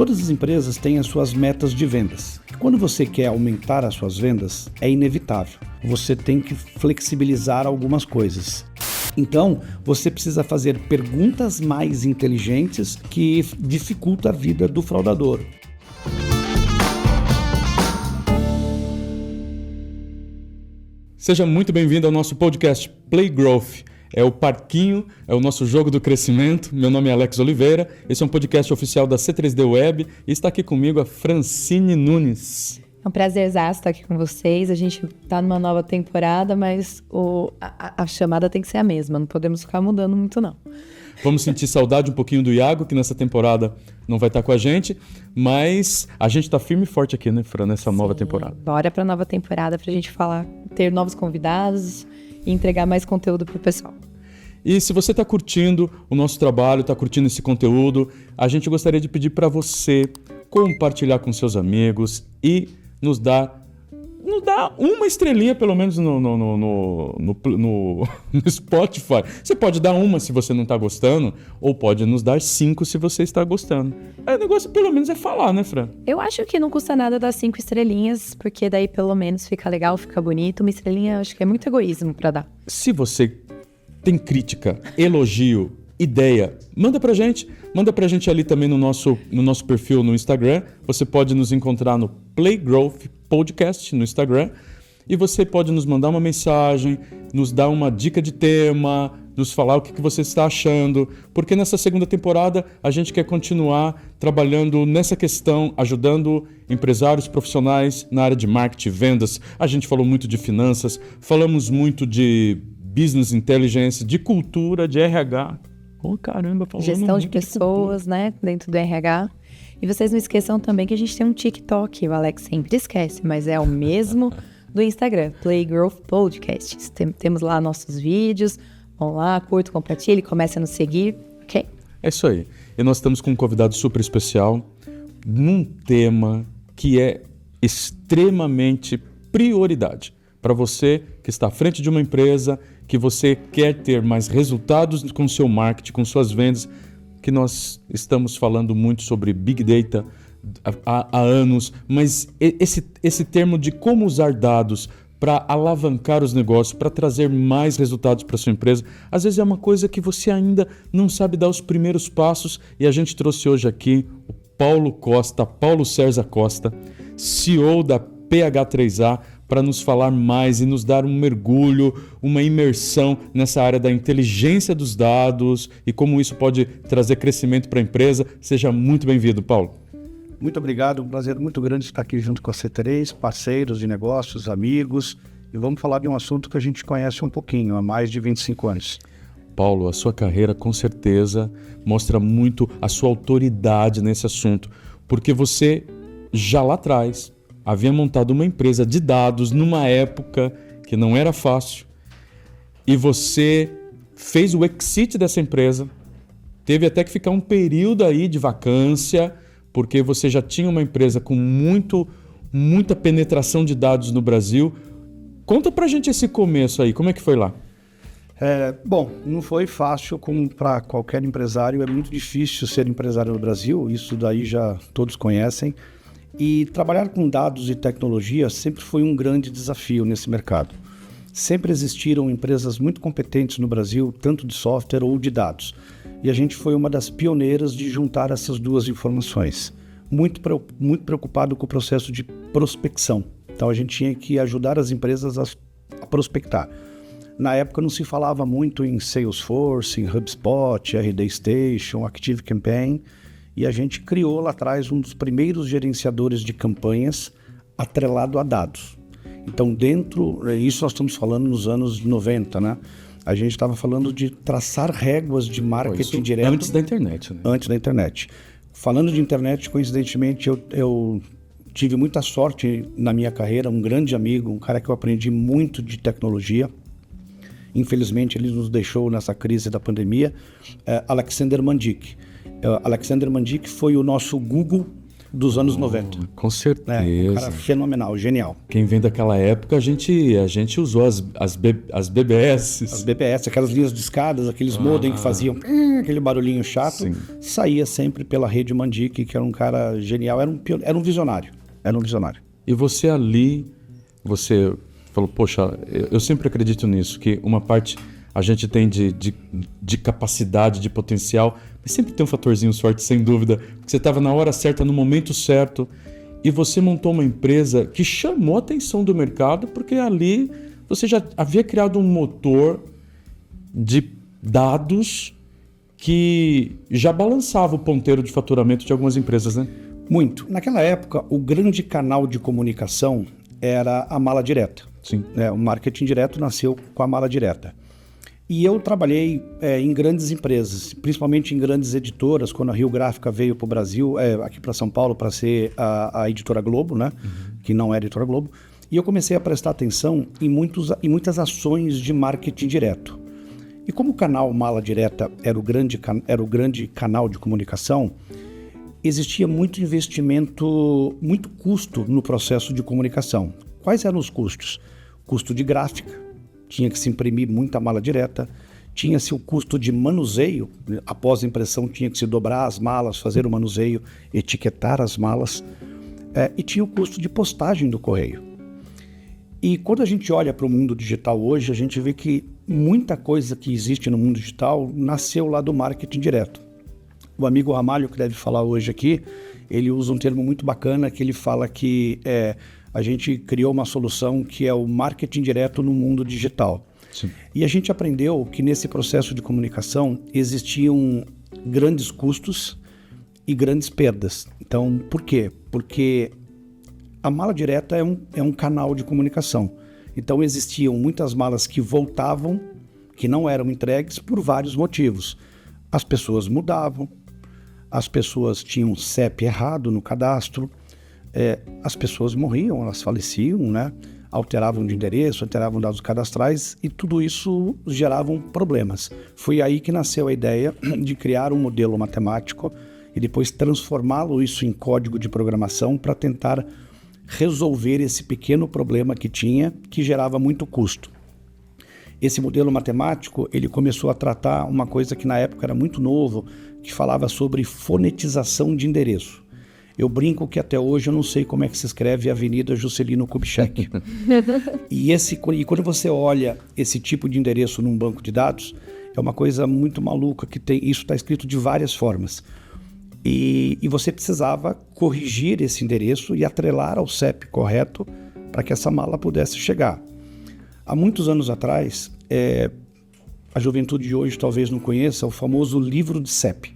Todas as empresas têm as suas metas de vendas. Quando você quer aumentar as suas vendas, é inevitável. Você tem que flexibilizar algumas coisas. Então, você precisa fazer perguntas mais inteligentes que dificultam a vida do fraudador. Seja muito bem-vindo ao nosso podcast Play Growth. É o parquinho, é o nosso jogo do crescimento. Meu nome é Alex Oliveira, esse é um podcast oficial da C3D Web e está aqui comigo a Francine Nunes. É um prazerzaço estar aqui com vocês. A gente está numa nova temporada, mas a chamada tem que ser a mesma, não podemos ficar mudando muito não. Vamos sentir saudade um pouquinho do Iago, que nessa temporada não vai estar com a gente, mas a gente está firme e forte aqui, né, Fran, nessa nova temporada. Bora para a nova temporada para a gente falar, ter novos convidados e entregar mais conteúdo para o pessoal. E se você está curtindo o nosso trabalho, está curtindo esse conteúdo, a gente gostaria de pedir para você compartilhar com seus amigos e nos dar uma estrelinha, pelo menos no Spotify. Você pode dar uma se você não está gostando, ou pode nos dar 5 se você está gostando. O negócio, pelo menos, é falar, né, Fran? Eu acho que não custa nada dar 5 estrelinhas, porque daí, pelo menos, fica legal, fica bonito. Uma estrelinha, acho que é muito egoísmo para dar. Se você tem crítica, elogio, ideia, manda pra gente ali também no nosso perfil no Instagram. Você pode nos encontrar no Playgrowth Podcast no Instagram e você pode nos mandar uma mensagem, nos dar uma dica de tema, nos falar o que você está achando, porque nessa segunda temporada a gente quer continuar trabalhando nessa questão, ajudando empresários profissionais na área de marketing, vendas. A gente falou muito de finanças, falamos muito de business intelligence, de cultura, de RH. Oh, caramba, falando gestão de pessoas, né, dentro do RH. E vocês não esqueçam também que a gente tem um TikTok, o Alex sempre esquece, mas é o mesmo do Instagram, Playgrowth Podcast. Temos lá nossos vídeos, vão lá, curta, compartilhe, comece a nos seguir, ok? É isso aí. E nós estamos com um convidado super especial, num tema que é extremamente prioridade. Para você que está à frente de uma empresa, que você quer ter mais resultados com o seu marketing, com suas vendas, que nós estamos falando muito sobre Big Data há anos, mas esse termo de como usar dados para alavancar os negócios, para trazer mais resultados para a sua empresa, às vezes é uma coisa que você ainda não sabe dar os primeiros passos, e a gente trouxe hoje aqui o Paulo César Costa, CEO da PH3A, para nos falar mais e nos dar um mergulho, uma imersão nessa área da inteligência dos dados e como isso pode trazer crescimento para a empresa. Seja muito bem-vindo, Paulo. Muito obrigado, um prazer muito grande estar aqui junto com a C3, parceiros de negócios, amigos, e vamos falar de um assunto que a gente conhece um pouquinho, há mais de 25 anos. Paulo, a sua carreira com certeza mostra muito a sua autoridade nesse assunto, porque você já lá atrás havia montado uma empresa de dados numa época que não era fácil e você fez o exit dessa empresa, teve até que ficar um período aí de vacância, porque você já tinha uma empresa com muita penetração de dados no Brasil. Conta pra gente esse começo aí, como é que foi lá? Bom, não foi fácil como para qualquer empresário, é muito difícil ser empresário no Brasil, isso daí já todos conhecem. E trabalhar com dados e tecnologia sempre foi um grande desafio nesse mercado. Sempre existiram empresas muito competentes no Brasil, tanto de software ou de dados. E a gente foi uma das pioneiras de juntar essas duas informações. Muito preocupado com o processo de prospecção. Então a gente tinha que ajudar as empresas a prospectar. Na época não se falava muito em Salesforce, em HubSpot, RD Station, ActiveCampaign. E a gente criou lá atrás um dos primeiros gerenciadores de campanhas atrelado a dados. Então isso nós estamos falando nos anos 90, né? A gente estava falando de traçar réguas de marketing direto. Antes da internet, né? Antes da internet. Falando de internet, coincidentemente, eu tive muita sorte na minha carreira, um grande amigo, um cara que eu aprendi muito de tecnologia. Infelizmente, ele nos deixou nessa crise da pandemia, Alexander Mandic. Alexander Mandic foi o nosso Google dos anos 90. Com certeza. Um cara fenomenal, genial. Quem vem daquela época, a gente usou as BBS. As BBS, aquelas linhas de escadas, aqueles modem que faziam aquele barulhinho chato. Sim. Saía sempre pela rede Mandic, que era um cara genial, era um visionário. E você ali, você falou, poxa, eu sempre acredito nisso, que uma parte a gente tem de capacidade, de potencial, mas sempre tem um fatorzinho sorte, sem dúvida, porque você estava na hora certa, no momento certo, e você montou uma empresa que chamou a atenção do mercado, porque ali você já havia criado um motor de dados que já balançava o ponteiro de faturamento de algumas empresas, né? Muito. Naquela época, o grande canal de comunicação era a mala direta. Sim. O marketing direto nasceu com a mala direta. E eu trabalhei em grandes empresas, principalmente em grandes editoras, quando a Rio Gráfica veio para o Brasil, aqui para São Paulo, para ser a editora Globo, né? Que não é a editora Globo. E eu comecei a prestar atenção em muitas ações de marketing direto. E como o canal Mala Direta era o grande canal de comunicação, existia muito investimento, muito custo no processo de comunicação. Quais eram os custos? Custo de gráfica, tinha que se imprimir muita mala direta, tinha-se o custo de manuseio, após a impressão tinha que se dobrar as malas, fazer o manuseio, etiquetar as malas, e tinha o custo de postagem do correio. E quando a gente olha para o mundo digital hoje, a gente vê que muita coisa que existe no mundo digital nasceu lá do marketing direto. O amigo Ramalho, que deve falar hoje aqui, ele usa um termo muito bacana, que ele fala que a gente criou uma solução que é o marketing direto no mundo digital. Sim. E a gente aprendeu que nesse processo de comunicação existiam grandes custos e grandes perdas. Então, por quê? Porque a mala direta é um canal de comunicação. Então, existiam muitas malas que voltavam, que não eram entregues por vários motivos. As pessoas mudavam, as pessoas tinham CEP errado no cadastro, as pessoas morriam, elas faleciam, né? Alteravam de endereço, alteravam dados cadastrais e tudo isso geravam problemas. Foi aí que nasceu a ideia de criar um modelo matemático e depois transformá-lo isso em código de programação para tentar resolver esse pequeno problema que tinha, que gerava muito custo. Esse modelo matemático, ele começou a tratar uma coisa que na época era muito novo, que falava sobre fonetização de endereço. Eu brinco que até hoje eu não sei como é que se escreve Avenida Juscelino Kubitschek. E quando você olha esse tipo de endereço num banco de dados, é uma coisa muito maluca, isso está escrito de várias formas. E você precisava corrigir esse endereço e atrelar ao CEP correto para que essa mala pudesse chegar. Há muitos anos atrás, a juventude de hoje talvez não conheça o famoso livro de CEP,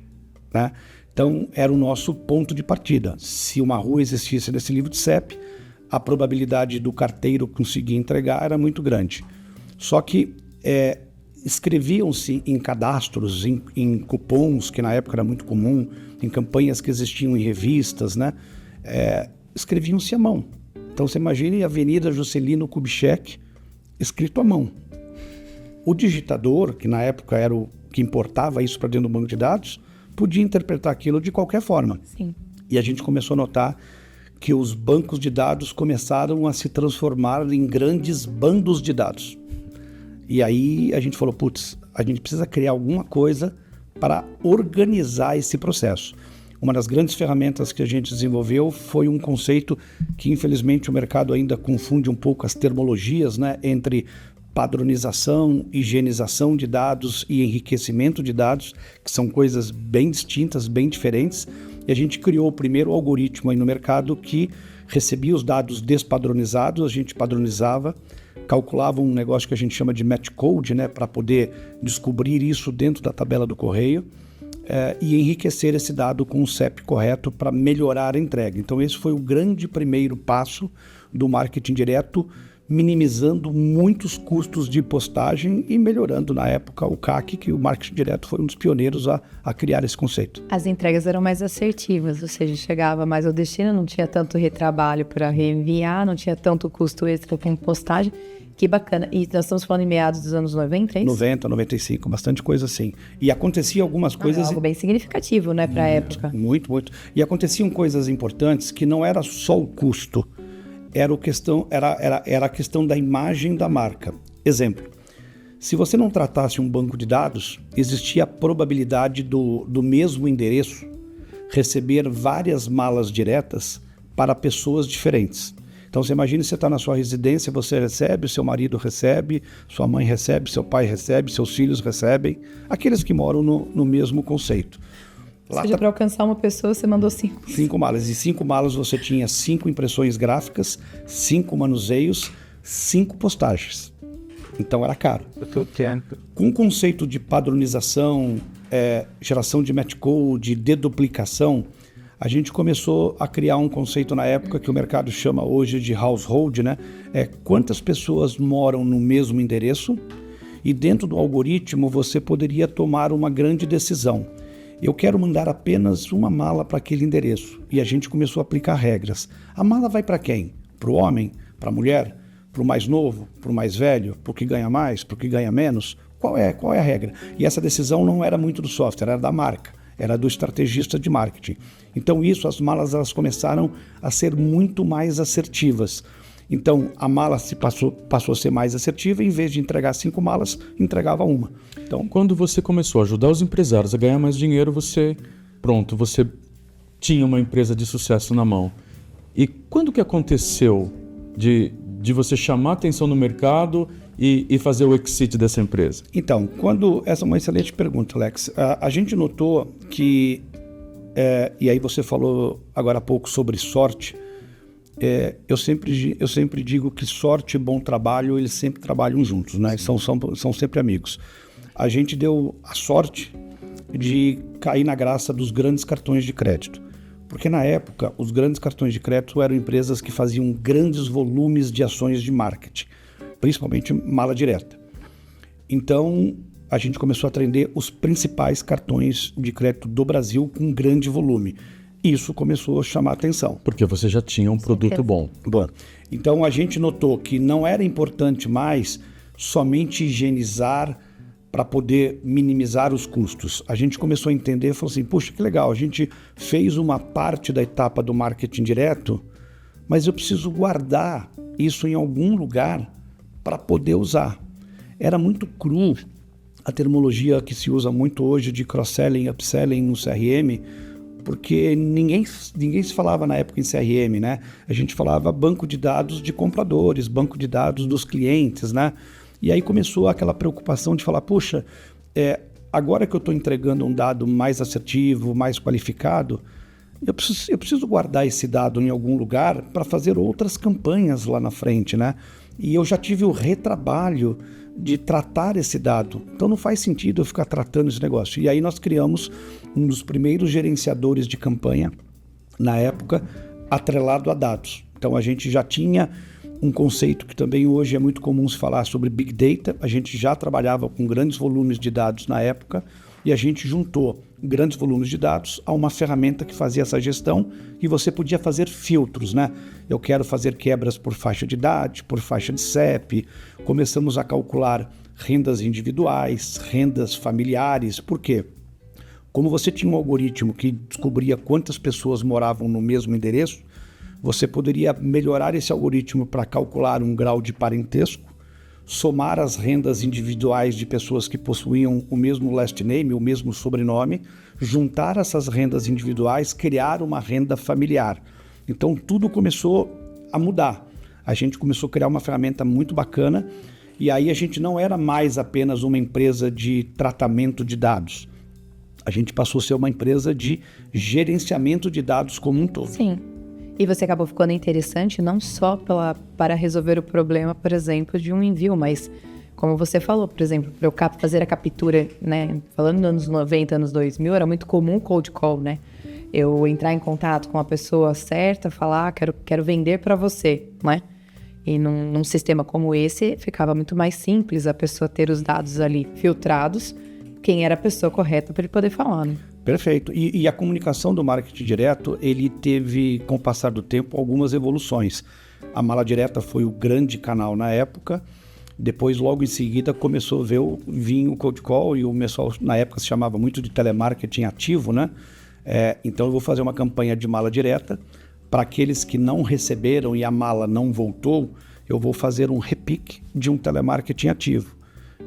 né? Então, era o nosso ponto de partida. Se uma rua existisse nesse livro de CEP, a probabilidade do carteiro conseguir entregar era muito grande. Só que escreviam-se em cadastros, em cupons, que na época era muito comum, em campanhas que existiam em revistas, né? Escreviam-se à mão. Então, você imagine Avenida Juscelino Kubitschek escrito à mão. O digitador, que na época era o que importava isso para dentro do banco de dados, podia interpretar aquilo de qualquer forma. Sim. E a gente começou a notar que os bancos de dados começaram a se transformar em grandes bandos de dados. E aí a gente falou, putz, a gente precisa criar alguma coisa para organizar esse processo. Uma das grandes ferramentas que a gente desenvolveu foi um conceito que, infelizmente, o mercado ainda confunde um pouco as termologias, né, entre padronização, higienização de dados e enriquecimento de dados, que são coisas bem distintas, bem diferentes. E a gente criou o primeiro algoritmo aí no mercado que recebia os dados despadronizados, a gente padronizava, calculava um negócio que a gente chama de match code, né, para poder descobrir isso dentro da tabela do correio e enriquecer esse dado com o CEP correto para melhorar a entrega. Então esse foi o grande primeiro passo do marketing direto, minimizando muitos custos de postagem e melhorando, na época, o CAC, que o marketing direto foi um dos pioneiros a criar esse conceito. As entregas eram mais assertivas, ou seja, chegava mais ao destino, não tinha tanto retrabalho para reenviar, não tinha tanto custo extra com postagem. Que bacana. E nós estamos falando em meados dos anos 90, é isso? 90, 95, bastante coisa assim. E acontecia algumas coisas... algo bem significativo, né, para a época. Muito, muito. E aconteciam coisas importantes que não era só o custo, era a questão da imagem da marca. Exemplo, se você não tratasse um banco de dados, existia a probabilidade do mesmo endereço receber várias malas diretas para pessoas diferentes. Então você imagina, você está na sua residência, você recebe, seu marido recebe, sua mãe recebe, seu pai recebe, seus filhos recebem, aqueles que moram no mesmo conceito. Ou seja, para alcançar uma pessoa, você mandou 5. 5 malas. E 5 malas você tinha 5 impressões gráficas, 5 manuseios, 5 postagens. Então era caro. Com o conceito de padronização, geração de match code, deduplicação, a gente começou a criar um conceito na época que o mercado chama hoje de household, né? Quantas pessoas moram no mesmo endereço, e dentro do algoritmo você poderia tomar uma grande decisão. Eu quero mandar apenas uma mala para aquele endereço. E a gente começou a aplicar regras. A mala vai para quem? Para o homem? Para a mulher? Para o mais novo? Para o mais velho? Para o que ganha mais? Para o que ganha menos? Qual é a regra? E essa decisão não era muito do software, era da marca. Era do estrategista de marketing. Então as malas elas começaram a ser muito mais assertivas. Então a mala passou a ser mais assertiva, em vez de entregar 5 malas, entregava uma. Então, quando você começou a ajudar os empresários a ganhar mais dinheiro, você tinha uma empresa de sucesso na mão. E quando que aconteceu de você chamar atenção no mercado e fazer o exit dessa empresa? Então, essa é uma excelente pergunta, Alex. A gente notou que, e aí você falou agora há pouco sobre sorte, eu sempre digo que sorte e bom trabalho, eles sempre trabalham juntos, né? São sempre amigos. A gente deu a sorte de cair na graça dos grandes cartões de crédito. Porque na época, os grandes cartões de crédito eram empresas que faziam grandes volumes de ações de marketing, principalmente mala direta. Então, a gente começou a atender os principais cartões de crédito do Brasil com grande volume. Isso começou a chamar a atenção. Porque você já tinha um produto bom. Bom, então a gente notou que não era importante mais somente higienizar para poder minimizar os custos. A gente começou a entender e falou assim, puxa, que legal, a gente fez uma parte da etapa do marketing direto, mas eu preciso guardar isso em algum lugar para poder usar. Era muito cru a terminologia que se usa muito hoje de cross-selling, upselling no CRM, porque ninguém se falava na época em CRM, né? A gente falava banco de dados de compradores, banco de dados dos clientes, né? E aí começou aquela preocupação de falar, puxa, agora que eu estou entregando um dado mais assertivo, mais qualificado, eu preciso guardar esse dado em algum lugar para fazer outras campanhas lá na frente, né? E eu já tive o retrabalho de tratar esse dado. Então não faz sentido eu ficar tratando esse negócio. E aí nós criamos um dos primeiros gerenciadores de campanha, na época, atrelado a dados. Então a gente já tinha um conceito que também hoje é muito comum se falar sobre Big Data. A gente já trabalhava com grandes volumes de dados na época e a gente juntou grandes volumes de dados a uma ferramenta que fazia essa gestão e você podia fazer filtros, né? Eu quero fazer quebras por faixa de idade, por faixa de CEP. Começamos a calcular rendas individuais, rendas familiares. Por quê? Como você tinha um algoritmo que descobria quantas pessoas moravam no mesmo endereço, você poderia melhorar esse algoritmo para calcular um grau de parentesco, somar as rendas individuais de pessoas que possuíam o mesmo last name, o mesmo sobrenome, juntar essas rendas individuais, criar uma renda familiar. Então tudo começou a mudar. A gente começou a criar uma ferramenta muito bacana e aí a gente não era mais apenas uma empresa de tratamento de dados. A gente passou a ser uma empresa de gerenciamento de dados como um todo. Sim. E você acabou ficando interessante não só para resolver o problema, por exemplo, de um envio, mas como você falou, por exemplo, para eu fazer a captura, né? Falando nos anos 90, anos 2000, era muito comum o cold call, né? Eu entrar em contato com a pessoa certa, falar, quero vender para você, né? E num sistema como esse, ficava muito mais simples a pessoa ter os dados ali filtrados, quem era a pessoa correta para ele poder falar, né? Perfeito. E a comunicação do marketing direto, ele teve, com o passar do tempo, algumas evoluções. A mala direta foi o grande canal na época Depois, logo em seguida, começou a vir o cold call, e o pessoal, na época, se chamava muito de telemarketing ativo, né? Então, eu vou fazer uma campanha de mala direta. Para aqueles que não receberam e a mala não voltou, eu vou fazer um repique de um telemarketing ativo.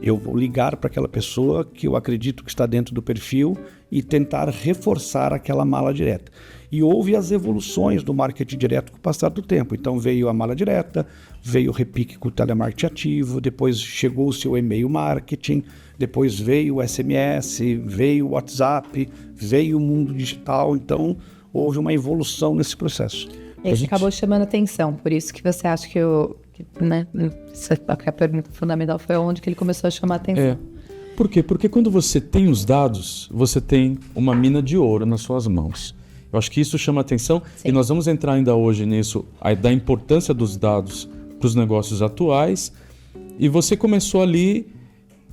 Eu vou ligar para aquela pessoa que eu acredito que está dentro do perfil e tentar reforçar aquela mala direta. E houve as evoluções do marketing direto com o passar do tempo. Então veio a mala direta, veio o repique com o telemarketing ativo, depois chegou o seu e-mail marketing, depois veio o SMS, veio o WhatsApp, veio o mundo digital. Então houve uma evolução nesse processo. E aí acabou chamando atenção, por isso que você acha que a pergunta fundamental foi onde que ele começou a chamar atenção. Por quê? Porque quando você tem os dados, você tem uma mina de ouro nas suas mãos. Eu acho que isso chama atenção. Sim. E nós vamos entrar ainda hoje nisso, da importância dos dados para os negócios atuais. E você começou ali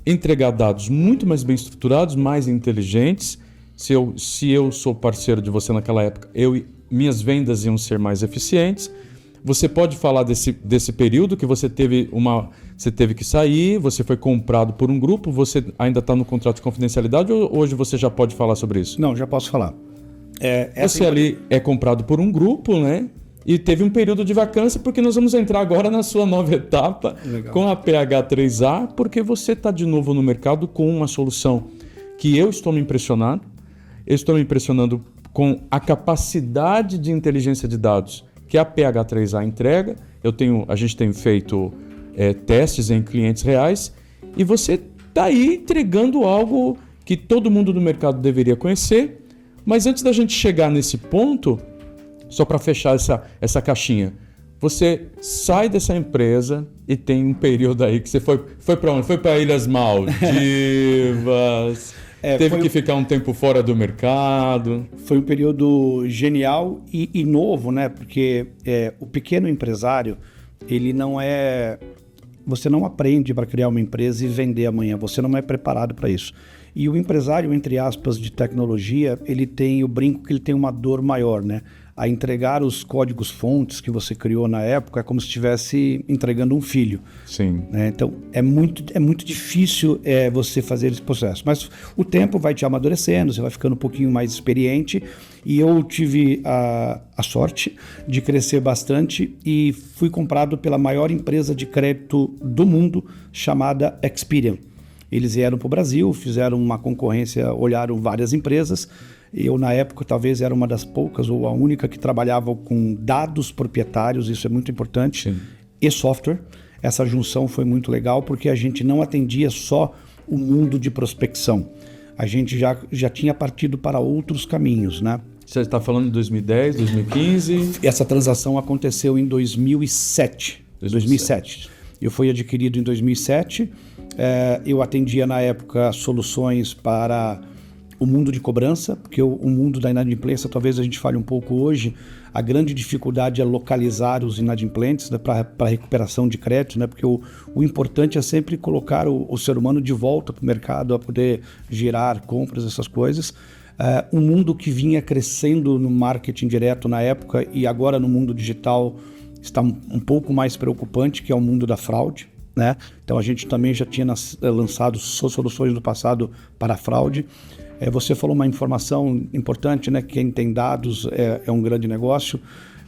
a entregar dados muito mais bem estruturados, mais inteligentes. Se eu sou parceiro de você naquela época, minhas vendas iam ser mais eficientes. Você pode falar desse período que você teve que sair, você foi comprado por um grupo, você ainda está no contrato de confidencialidade, ou hoje você já pode falar sobre isso? Não, já posso falar. Você ali é comprado por um grupo, né? E teve um período de vacância, porque nós vamos entrar agora na sua nova etapa. Legal. Com a PH3A, porque você está de novo no mercado com uma solução que eu estou me impressionando. Eu estou me impressionando com a capacidade de inteligência de dados que a PH3A entrega. A gente tem feito testes em clientes reais, e você está aí entregando algo que todo mundo do mercado deveria conhecer. Mas antes da gente chegar nesse ponto, só para fechar essa caixinha, você sai dessa empresa e tem um período aí que você foi para onde? Foi para Ilhas Maldivas... Teve que ficar um tempo fora do mercado. Foi um período genial e novo, né? Porque o pequeno empresário, ele não é... Você não aprende para criar uma empresa e vender amanhã. Você não é preparado para isso. E o empresário, entre aspas, de tecnologia, ele tem o brinco que ele tem uma dor maior, né? A entregar os códigos fontes que você criou na época é como se estivesse entregando um filho. Sim. Né? Então, é muito difícil você fazer esse processo. Mas o tempo vai te amadurecendo, você vai ficando um pouquinho mais experiente. E eu tive a sorte de crescer bastante e fui comprado pela maior empresa de crédito do mundo, chamada Experian. Eles vieram para o Brasil, fizeram uma concorrência, olharam várias empresas. Eu, na época, talvez era uma das poucas ou a única que trabalhava com dados proprietários, isso é muito importante, sim, e software. Essa junção foi muito legal porque a gente não atendia só o mundo de prospecção. A gente já tinha partido para outros caminhos, né? Você está falando de 2010, 2015? Essa transação aconteceu em 2007. 2007. Eu fui adquirido em 2007. Eu atendia, na época, soluções para o mundo de cobrança, porque o mundo da inadimplência, talvez a gente fale um pouco hoje, a grande dificuldade é localizar os inadimplentes, né, para recuperação de crédito, né, porque o importante é sempre colocar o ser humano de volta para o mercado, a poder girar compras, essas coisas. Um mundo que vinha crescendo no marketing direto na época e agora no mundo digital está um pouco mais preocupante, que é o mundo da fraude, né? Então a gente também já tinha lançado soluções no passado para a fraude. Você falou uma informação importante, né? Quem tem dados é um grande negócio.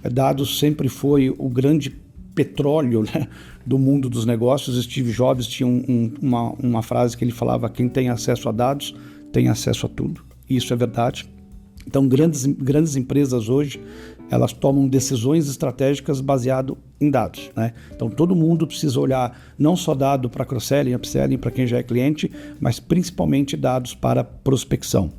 Dados sempre foi o grande petróleo, né, do mundo dos negócios. Steve Jobs tinha uma frase que ele falava: quem tem acesso a dados tem acesso a tudo. E isso é verdade. Então, grandes empresas hoje, elas tomam decisões estratégicas baseado em dados, né? Então, todo mundo precisa olhar não só dado para cross-selling, upselling, para quem já é cliente, mas principalmente dados para prospecção.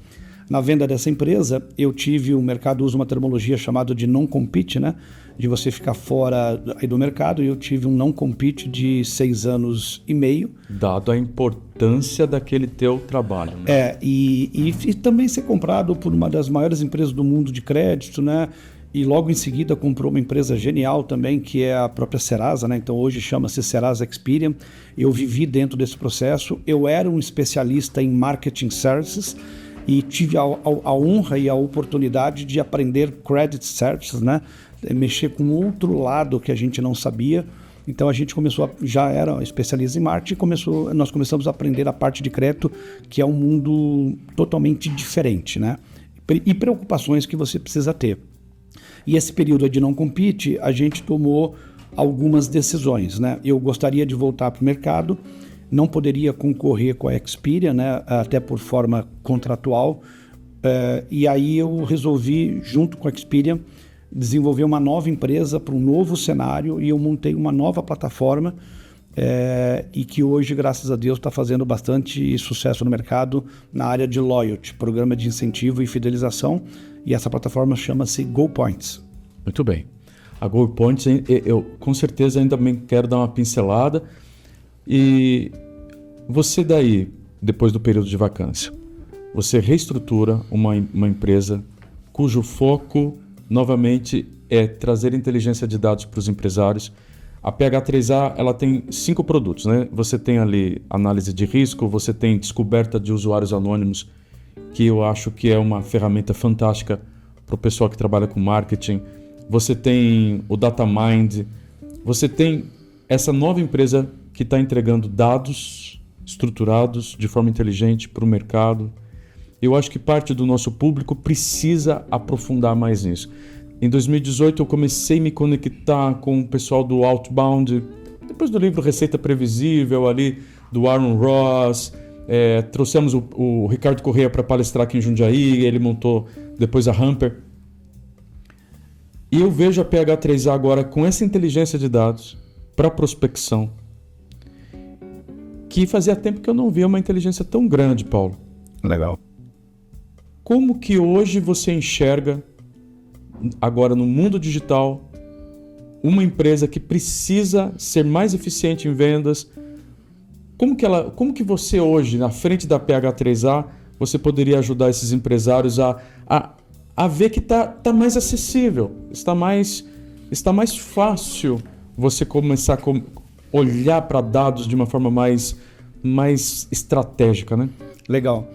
Na venda dessa empresa, o mercado usa uma terminologia chamada de non-compete, né? De você ficar fora do mercado, e eu tive um non-compete de 6 anos e meio. Dado a importância daquele teu trabalho, né? E também ser comprado por uma das maiores empresas do mundo de crédito, né? E logo em seguida comprou uma empresa genial também, que é a própria Serasa, né? Então hoje chama-se Serasa Experian. Eu vivi dentro desse processo. Eu era um especialista em marketing services e tive a honra e a oportunidade de aprender credit services, né? Mexer com outro lado que a gente não sabia. Então a gente já era especialista em marketing, nós começamos a aprender a parte de crédito, que é um mundo totalmente diferente, né? E preocupações que você precisa ter. E esse período de não compete, a gente tomou algumas decisões, né? Eu gostaria de voltar para o mercado, não poderia concorrer com a Experian, né? Até por forma contratual, e aí eu resolvi, junto com a Experian, desenvolver uma nova empresa para um novo cenário, e eu montei uma nova plataforma e que hoje, graças a Deus, está fazendo bastante sucesso no mercado na área de loyalty, programa de incentivo e fidelização, e essa plataforma chama-se GoPoints. Muito bem. A GoPoints, eu com certeza ainda também quero dar uma pincelada. E você daí, depois do período de vacância, você reestrutura uma empresa cujo foco, novamente, é trazer inteligência de dados para os empresários. A PH3A, ela tem 5 produtos, né? Você tem ali análise de risco, você tem descoberta de usuários anônimos, que eu acho que é uma ferramenta fantástica para o pessoal que trabalha com marketing. Você tem o DataMind, você tem essa nova empresa que está entregando dados estruturados de forma inteligente para o mercado. Eu acho que parte do nosso público precisa aprofundar mais nisso. Em 2018 eu comecei a me conectar com o pessoal do Outbound, depois do livro Receita Previsível, ali do Aaron Ross. Trouxemos o Ricardo Correia para palestrar aqui em Jundiaí, ele montou depois a Hamper. E eu vejo a PH3A agora com essa inteligência de dados para prospecção, que fazia tempo que eu não via uma inteligência tão grande, Paulo. Legal. Como que hoje você enxerga, agora no mundo digital, uma empresa que precisa ser mais eficiente em vendas? Como que você hoje, na frente da PH3A, você poderia ajudar esses empresários a ver que está mais acessível, está mais fácil você começar a olhar para dados de uma forma mais estratégica, né? Legal.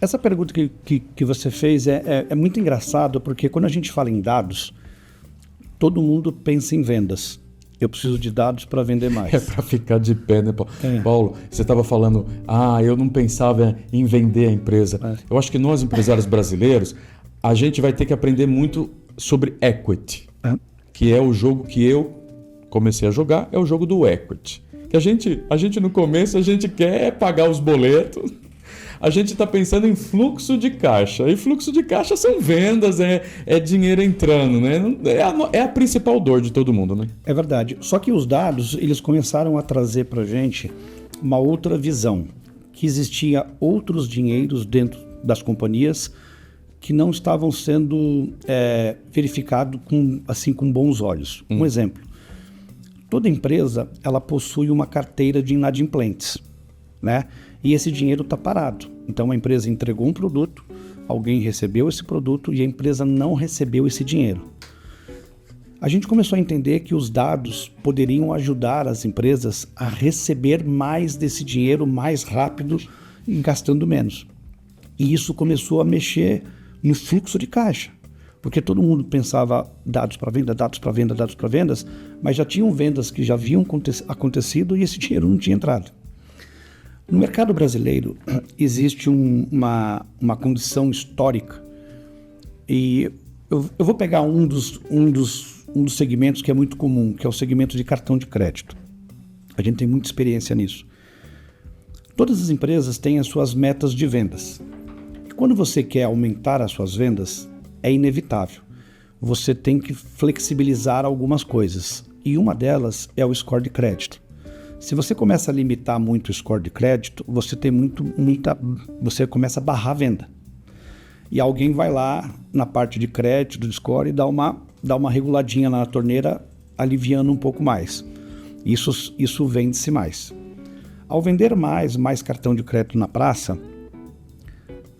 Essa pergunta que você fez é muito engraçado, porque quando a gente fala em dados, todo mundo pensa em vendas. Eu preciso de dados para vender mais. É para ficar de pé, né, Paulo? Paulo, você estava falando, eu não pensava em vender a empresa. Eu acho que nós, empresários brasileiros, a gente vai ter que aprender muito sobre equity, que é o jogo que eu comecei a jogar, é o jogo do equity. Que a gente no começo, a gente quer pagar os boletos, a gente está pensando em fluxo de caixa. E fluxo de caixa são vendas, é dinheiro entrando, né? É a principal dor de todo mundo, né? É verdade. Só que os dados, eles começaram a trazer para a gente uma outra visão, que existia outros dinheiros dentro das companhias que não estavam sendo verificados com bons olhos. Um exemplo. Toda empresa, ela possui uma carteira de inadimplentes, né? E esse dinheiro está parado. Então a empresa entregou um produto, alguém recebeu esse produto e a empresa não recebeu esse dinheiro. A gente começou a entender que os dados poderiam ajudar as empresas a receber mais desse dinheiro mais rápido e gastando menos. E isso começou a mexer no fluxo de caixa. Porque todo mundo pensava dados para venda, dados para venda, dados para vendas, mas já tinham vendas que já haviam acontecido e esse dinheiro não tinha entrado. No mercado brasileiro existe uma condição histórica e eu vou pegar um dos segmentos que é muito comum, que é o segmento de cartão de crédito. A gente tem muita experiência nisso. Todas as empresas têm as suas metas de vendas. E quando você quer aumentar as suas vendas, é inevitável. Você tem que flexibilizar algumas coisas. E uma delas é o score de crédito. Se você começa a limitar muito o score de crédito, você você começa a barrar a venda. E alguém vai lá na parte de crédito, do score, e dá uma reguladinha na torneira, aliviando um pouco mais. Isso vende-se mais. Ao vender mais cartão de crédito na praça,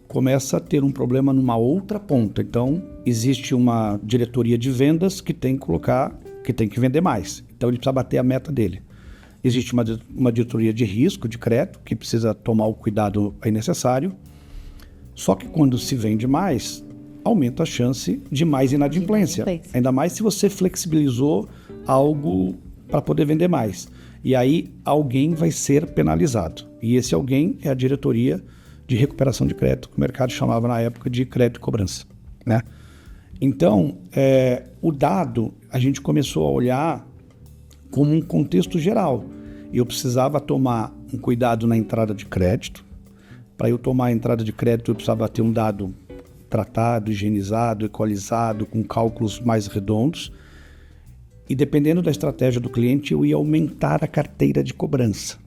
começa a ter um problema numa outra ponta. Então, existe uma diretoria de vendas que tem que vender mais. Então, ele precisa bater a meta dele. Existe uma diretoria de risco de crédito que precisa tomar o cuidado aí necessário. Só que quando se vende mais, aumenta a chance de mais inadimplência. Ainda mais se você flexibilizou algo para poder vender mais. E aí alguém vai ser penalizado. E esse alguém é a diretoria de recuperação de crédito, que o mercado chamava na época de crédito e cobrança, né? Então, o dado, a gente começou a olhar como um contexto geral. Eu precisava tomar um cuidado na entrada de crédito. Para eu tomar a entrada de crédito, eu precisava ter um dado tratado, higienizado, equalizado, com cálculos mais redondos. E dependendo da estratégia do cliente, eu ia aumentar a carteira de cobrança.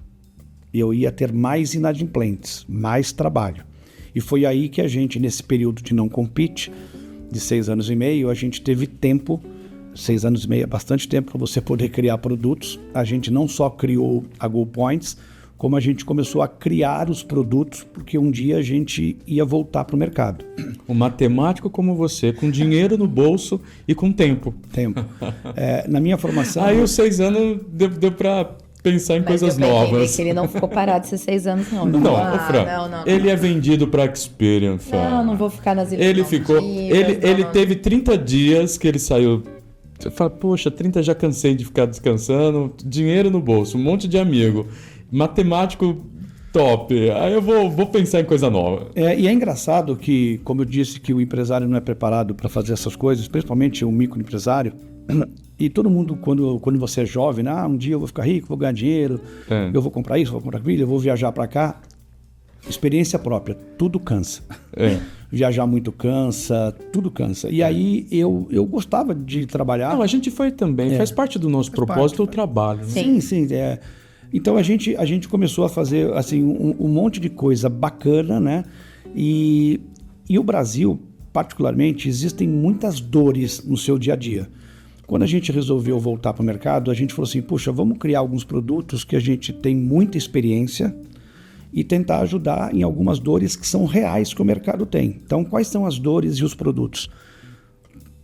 Eu ia ter mais inadimplentes, mais trabalho. E foi aí que a gente, nesse período de não compete, de 6 anos e meio, a gente teve tempo, 6 anos e meio é bastante tempo para você poder criar produtos. A gente não só criou a GoPoints, como a gente começou a criar os produtos, porque um dia a gente ia voltar para o mercado. Um matemático como você, com dinheiro no bolso e com tempo. Na minha formação... Aí os 6 anos deu para pensar em coisas novas. Que ele não ficou parado esses 6 anos, não. Não, Fran, ele é vendido para Experian, Fran. Não vou ficar nas ilhas. Ele ficou... Ele teve 30 dias que ele saiu... Você fala, poxa, 30 já cansei de ficar descansando, dinheiro no bolso, um monte de amigo, matemático top, aí eu vou pensar em coisa nova. E é engraçado que, como eu disse, que o empresário não é preparado para fazer essas coisas, principalmente o microempresário, e todo mundo, quando você é jovem, um dia eu vou ficar rico, vou ganhar dinheiro, eu vou comprar isso, vou comprar aquilo, eu vou viajar para cá. Experiência própria, tudo cansa. Viajar muito cansa, tudo cansa. E aí eu gostava de trabalhar. Não, a gente foi também, faz parte do nosso propósito o trabalho. Né? Sim. Então a gente começou a fazer assim, um monte de coisa bacana, né? E o Brasil, particularmente, existem muitas dores no seu dia a dia. Quando a gente resolveu voltar para o mercado, a gente falou assim, puxa, vamos criar alguns produtos que a gente tem muita experiência e tentar ajudar em algumas dores que são reais que o mercado tem. Então, quais são as dores e os produtos?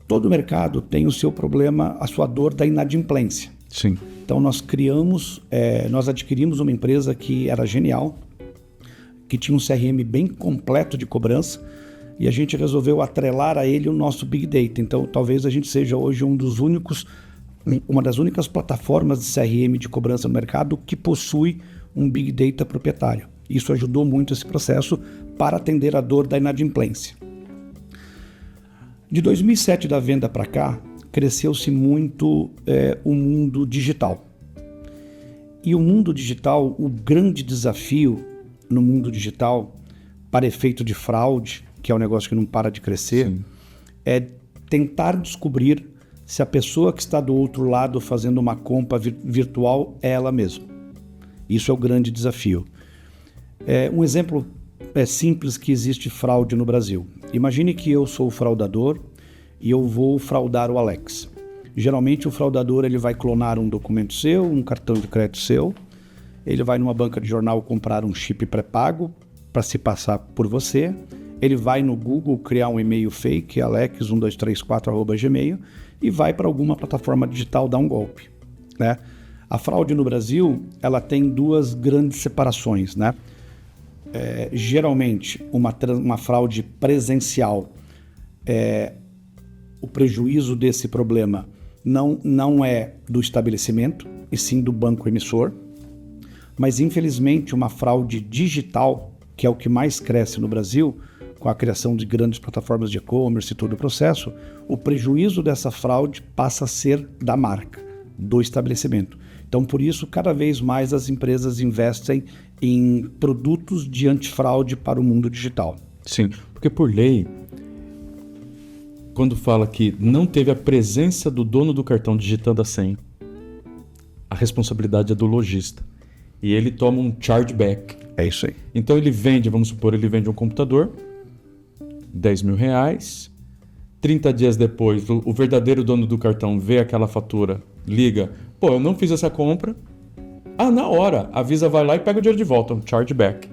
Todo mercado tem o seu problema, a sua dor da inadimplência. Sim. Então, nós adquirimos uma empresa que era genial, que tinha um CRM bem completo de cobrança, e a gente resolveu atrelar a ele o nosso Big Data. Então, talvez a gente seja hoje uma das únicas plataformas de CRM de cobrança no mercado que possui um Big Data proprietário. Isso ajudou muito esse processo para atender a dor da inadimplência. De 2007 da venda para cá, cresceu-se muito o mundo digital. E o mundo digital, o grande desafio no mundo digital, para efeito de fraude, que é um negócio que não para de crescer, é tentar descobrir se a pessoa que está do outro lado fazendo uma compra virtual é ela mesma. Isso é o grande desafio. Um exemplo simples que existe fraude no Brasil. Imagine que eu sou o fraudador e eu vou fraudar o Alex. Geralmente o fraudador ele vai clonar um documento seu, um cartão de crédito seu, ele vai numa banca de jornal comprar um chip pré-pago para se passar por você, ele vai no Google criar um e-mail fake, alex1234@gmail, e vai para alguma plataforma digital dar um golpe, né? A fraude no Brasil, ela tem 2 grandes separações, né? Geralmente, uma fraude presencial, o prejuízo desse problema não é do estabelecimento, e sim do banco emissor. Mas, infelizmente, uma fraude digital, que é o que mais cresce no Brasil, com a criação de grandes plataformas de e-commerce e todo o processo, o prejuízo dessa fraude passa a ser da marca, do estabelecimento. Então, por isso, cada vez mais as empresas investem em produtos de antifraude para o mundo digital. Sim, porque por lei, quando fala que não teve a presença do dono do cartão digitando a senha, a responsabilidade é do lojista. E ele toma um chargeback. É isso aí. Então ele vende, vamos supor, um computador, R$10.000, 30 dias depois, o verdadeiro dono do cartão vê aquela fatura, liga, pô, eu não fiz essa compra. Na hora, a Visa vai lá e pega o dinheiro de volta, um chargeback.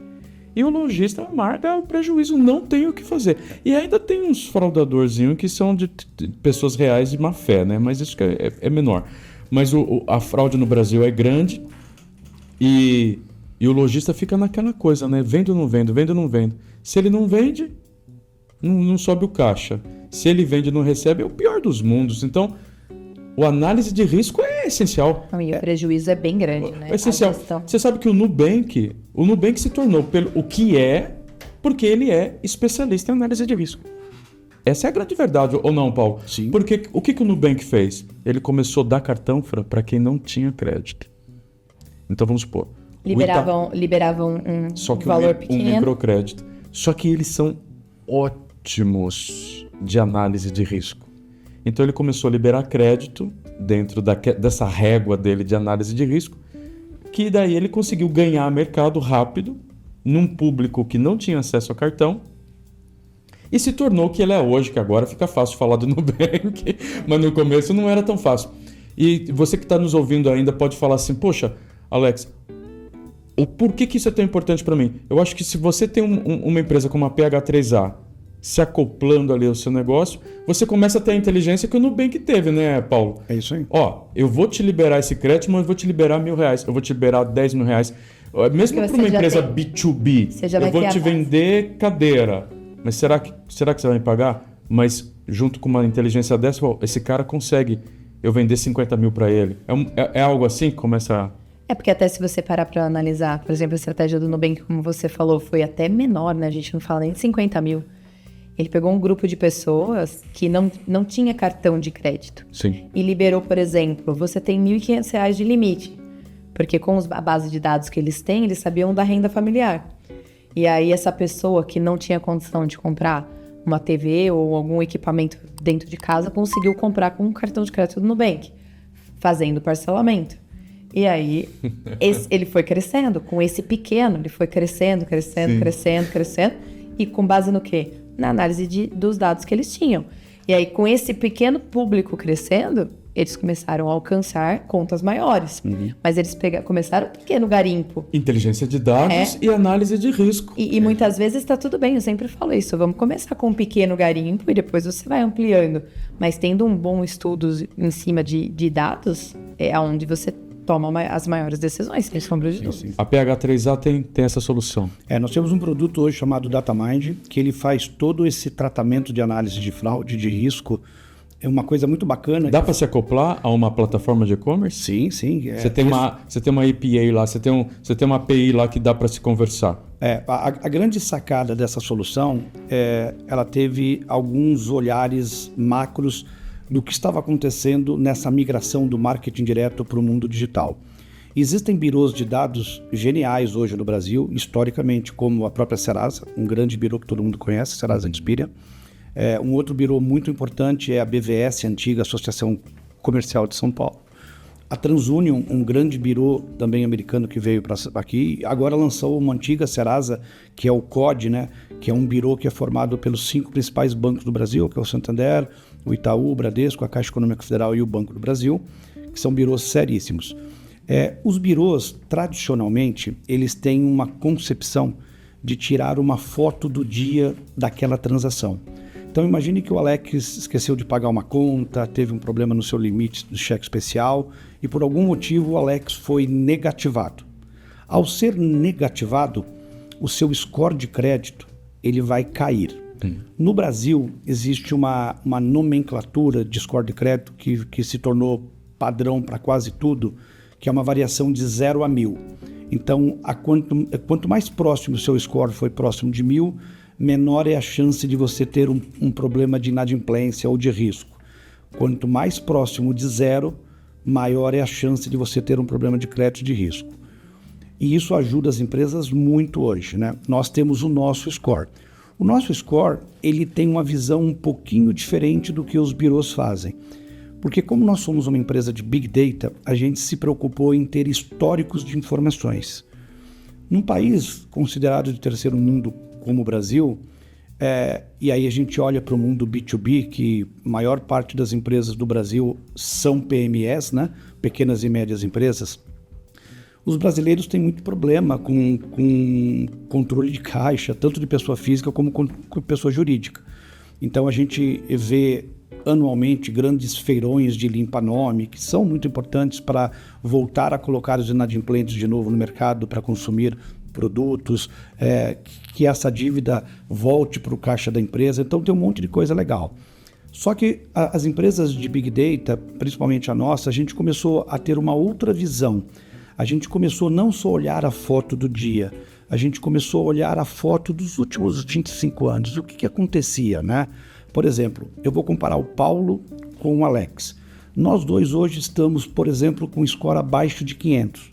E o lojista marca o prejuízo, não tem o que fazer. E ainda tem uns fraudadorzinhos que são de pessoas reais de má fé, né? Mas isso é menor. Mas a fraude no Brasil é grande e o lojista fica naquela coisa, né? Vendo ou não vendo, vendo ou não vendo. Se ele não vende, não sobe o caixa. Se ele vende e não recebe, é o pior dos mundos. Então, O análise de risco é essencial. E o prejuízo é bem grande, né? É essencial. Você sabe que o Nubank se tornou o que é, porque ele é especialista em análise de risco. Essa é a grande verdade, ou não, Paulo? Sim. Porque o que o Nubank fez? Ele começou a dar cartão para quem não tinha crédito. Então vamos supor. Liberavam só que valor um pequeno. microcrédito. Só que eles são ótimos de análise de risco. Então ele começou a liberar crédito dentro dessa régua dele de análise de risco, que daí ele conseguiu ganhar mercado rápido num público que não tinha acesso a cartão e se tornou o que ele é hoje, que agora fica fácil falar do Nubank, mas no começo não era tão fácil. E você que está nos ouvindo ainda pode falar assim, poxa, Alex, por que isso é tão importante para mim? Eu acho que se você tem uma empresa como a PH3A se acoplando ali ao seu negócio, você começa a ter a inteligência que o Nubank teve, né, Paulo? É isso aí. Eu vou te liberar esse crédito, mas eu vou te liberar R$1.000, eu vou te liberar R$10.000. Mesmo para uma empresa B2B, eu vou te vender cadeira. Mas será que você vai me pagar? Mas junto com uma inteligência dessa, esse cara consegue eu vender 50 mil para ele. É algo assim que começa a... Porque até se você parar para analisar, por exemplo, a estratégia do Nubank, como você falou, foi até menor, né? A gente não fala nem de 50 mil. Ele pegou um grupo de pessoas que não tinha cartão de crédito. Sim. E liberou, por exemplo, você tem R$1.500 de limite. Porque com a base de dados que eles têm, eles sabiam da renda familiar. E aí essa pessoa que não tinha condição de comprar uma TV ou algum equipamento dentro de casa, conseguiu comprar com um cartão de crédito do Nubank, fazendo parcelamento. E aí ele foi crescendo, com esse pequeno, ele foi crescendo. E com base no quê? Na análise dos dados que eles tinham. E aí, com esse pequeno público crescendo, eles começaram a alcançar contas maiores. Uhum. Mas eles começaram pequeno garimpo. Inteligência de dados e análise de risco. E muitas vezes está tudo bem, eu sempre falo isso. Vamos começar com um pequeno garimpo e depois você vai ampliando. Mas tendo um bom estudo em cima de dados, é onde você toma as maiores decisões, sem sombra de dúvida. A PH3A tem essa solução. Nós temos um produto hoje chamado DataMind, que ele faz todo esse tratamento de análise de fraude, de risco. É uma coisa muito bacana. Dá para se acoplar a uma plataforma de e-commerce? Sim. Você tem uma API lá, você tem uma API lá que dá para se conversar. A grande sacada dessa solução, ela teve alguns olhares macros do que estava acontecendo nessa migração do marketing direto para o mundo digital. Existem birôs de dados geniais hoje no Brasil, historicamente, como a própria Serasa, um grande birô que todo mundo conhece, Serasa Experian. Um outro birô muito importante é a BVS, a antiga Associação Comercial de São Paulo. A TransUnion, um grande birô também americano que veio para aqui, agora lançou uma antiga Serasa, que é o COD, né? Que é um birô que é formado pelos 5 principais bancos do Brasil, que é o Santander, o Itaú, o Bradesco, a Caixa Econômica Federal e o Banco do Brasil, que são birôs seríssimos. Os birôs, tradicionalmente, eles têm uma concepção de tirar uma foto do dia daquela transação. Então imagine que o Alex esqueceu de pagar uma conta, teve um problema no seu limite do cheque especial e por algum motivo o Alex foi negativado. Ao ser negativado, o seu score de crédito ele vai cair. No Brasil existe uma nomenclatura de score de crédito que se tornou padrão para quase tudo, que é uma variação de 0 a 1.000. Então, quanto mais próximo o seu score foi próximo de 1.000, menor é a chance de você ter um problema de inadimplência ou de risco. Quanto mais próximo de 0, maior é a chance de você ter um problema de crédito de risco. E isso ajuda as empresas muito hoje, né? Nós temos o nosso score. O nosso score, ele tem uma visão um pouquinho diferente do que os birôs fazem. Porque como nós somos uma empresa de Big Data, a gente se preocupou em ter históricos de informações. Num país considerado de terceiro mundo como o Brasil, e aí a gente olha para o mundo B2B, que a maior parte das empresas do Brasil são PMEs, né? Pequenas e médias empresas. Os brasileiros têm muito problema com controle de caixa, tanto de pessoa física como com pessoa jurídica. Então a gente vê anualmente grandes feirões de limpa-nome, que são muito importantes para voltar a colocar os inadimplentes de novo no mercado para consumir produtos, que essa dívida volte para o caixa da empresa. Então tem um monte de coisa legal. Só que as empresas de Big Data, principalmente a nossa, a gente começou a ter uma outra visão. A gente começou não só a olhar a foto do dia, a gente começou a olhar a foto dos últimos 25 anos. O que acontecia, né? Por exemplo, eu vou comparar o Paulo com o Alex. Nós dois hoje estamos, por exemplo, com score abaixo de 500.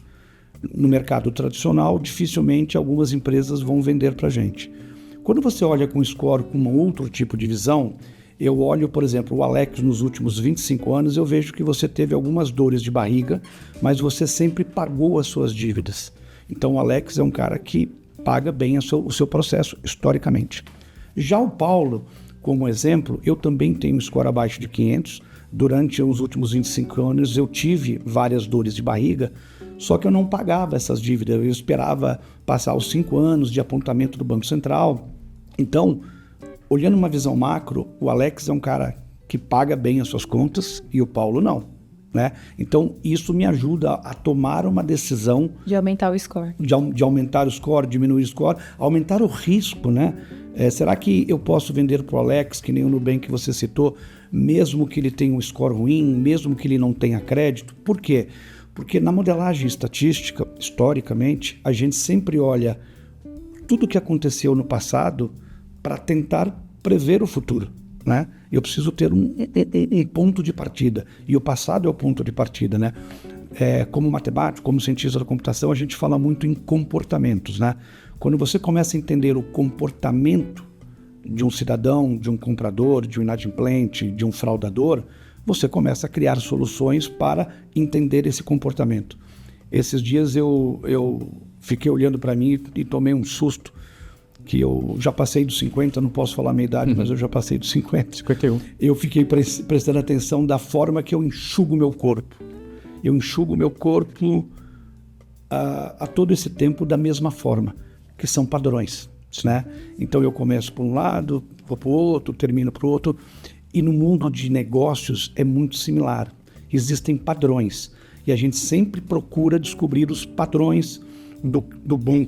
No mercado tradicional, dificilmente algumas empresas vão vender para a gente. Quando você olha com score com um outro tipo de visão, eu olho, por exemplo, o Alex nos últimos 25 anos, eu vejo que você teve algumas dores de barriga, mas você sempre pagou as suas dívidas. Então o Alex é um cara que paga bem o seu processo, historicamente. Já o Paulo, como exemplo, eu também tenho um score abaixo de 500. Durante os últimos 25 anos eu tive várias dores de barriga, só que eu não pagava essas dívidas, eu esperava passar os 5 anos de apontamento do Banco Central. Então, olhando uma visão macro, o Alex é um cara que paga bem as suas contas e o Paulo não, né? Então, isso me ajuda a tomar uma decisão... De aumentar o score. De aumentar o score, diminuir o score, aumentar o risco, né? Será que eu posso vender para o Alex, que nem o Nubank que você citou, mesmo que ele tenha um score ruim, mesmo que ele não tenha crédito? Por quê? Porque na modelagem estatística, historicamente, a gente sempre olha tudo o que aconteceu no passado para tentar prever o futuro, né? Eu preciso ter um ponto de partida, e o passado é o ponto de partida, né? Como matemático, como cientista da computação, a gente fala muito em comportamentos, né? Quando você começa a entender o comportamento de um cidadão, de um comprador, de um inadimplente, de um fraudador, você começa a criar soluções para entender esse comportamento. Esses dias eu fiquei olhando para mim e tomei um susto, que eu já passei dos 50, não posso falar a minha idade, mas eu já passei dos 50. 51. Eu fiquei prestando atenção da forma que eu enxugo meu corpo. Eu enxugo meu corpo a todo esse tempo da mesma forma, que são padrões, né? Então eu começo por um lado, vou para o outro, termino para o outro. E no mundo de negócios é muito similar. Existem padrões. E a gente sempre procura descobrir os padrões do bom,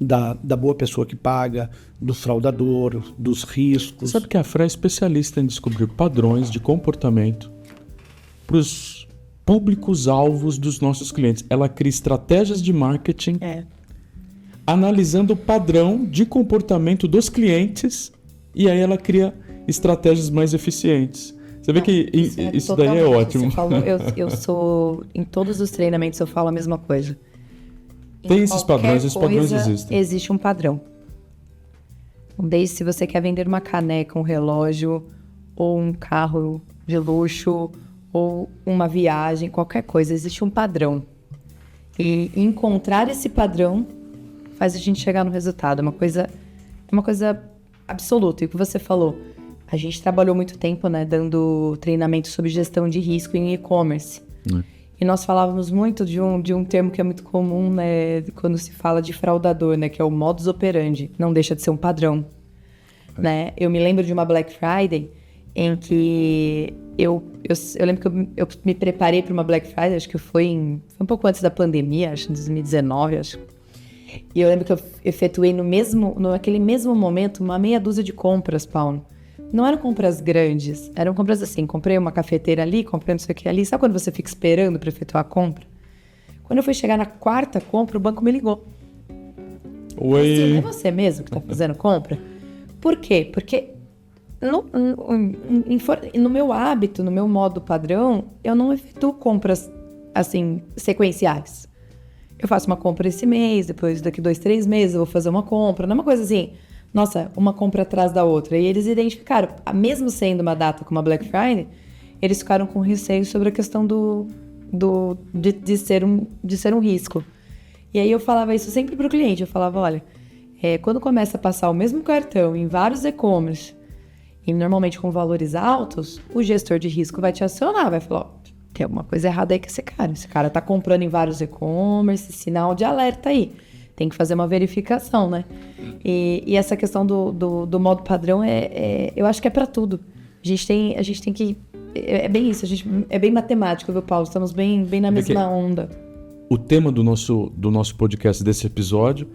da boa pessoa que paga, do fraudador, dos riscos. Sabe que a Fran é especialista em descobrir padrões de comportamento para os públicos-alvos dos nossos clientes. Ela cria estratégias de marketing analisando o padrão de comportamento dos clientes e aí ela cria estratégias mais eficientes. Você vê que isso daí é ótimo. Você falou, eu sou... Em todos os treinamentos eu falo a mesma coisa. Tem esses padrões, esses padrões existem. Existe um padrão. Desde se você quer vender uma caneca, um relógio, ou um carro de luxo, ou uma viagem, qualquer coisa, existe um padrão. E encontrar esse padrão faz a gente chegar no resultado. É uma coisa absoluta. E o que você falou, a gente trabalhou muito tempo, né, dando treinamento sobre gestão de risco em e-commerce. E nós falávamos muito de um termo que é muito comum, né, quando se fala de fraudador, né, que é o modus operandi. Não deixa de ser um padrão. Né? Eu me lembro de uma Black Friday em que eu lembro que eu me preparei para uma Black Friday, acho que foi um pouco antes da pandemia, acho que em 2019, acho. E eu lembro que eu efetuei naquele mesmo momento uma meia dúzia de compras, Paulo. Não eram compras grandes, eram compras assim, comprei uma cafeteira ali, comprei não sei o que ali. Sabe quando você fica esperando para efetuar a compra? Quando eu fui chegar na quarta compra, o banco me ligou. Oi. É você mesmo que está fazendo compra? Por quê? Porque no meu hábito, no meu modo padrão, eu não efetuo compras assim, sequenciais. Eu faço uma compra esse mês, depois daqui 2, 3 meses eu vou fazer uma compra. Não é uma coisa assim, nossa, uma compra atrás da outra. E eles identificaram, mesmo sendo uma data como a Black Friday, eles ficaram com receio sobre a questão de ser um risco. E aí eu falava isso sempre para o cliente, eu falava, olha, quando começa a passar o mesmo cartão em vários e-commerce, e normalmente com valores altos, o gestor de risco vai te acionar, vai falar, ó, tem alguma coisa errada aí com esse cara tá comprando em vários e-commerce, sinal de alerta aí. Tem que fazer uma verificação, né? E essa questão do modo padrão, eu acho que é para tudo. A gente tem que... É bem isso, é bem matemático, viu, Paulo? Estamos bem na mesma onda. O tema do nosso podcast desse episódio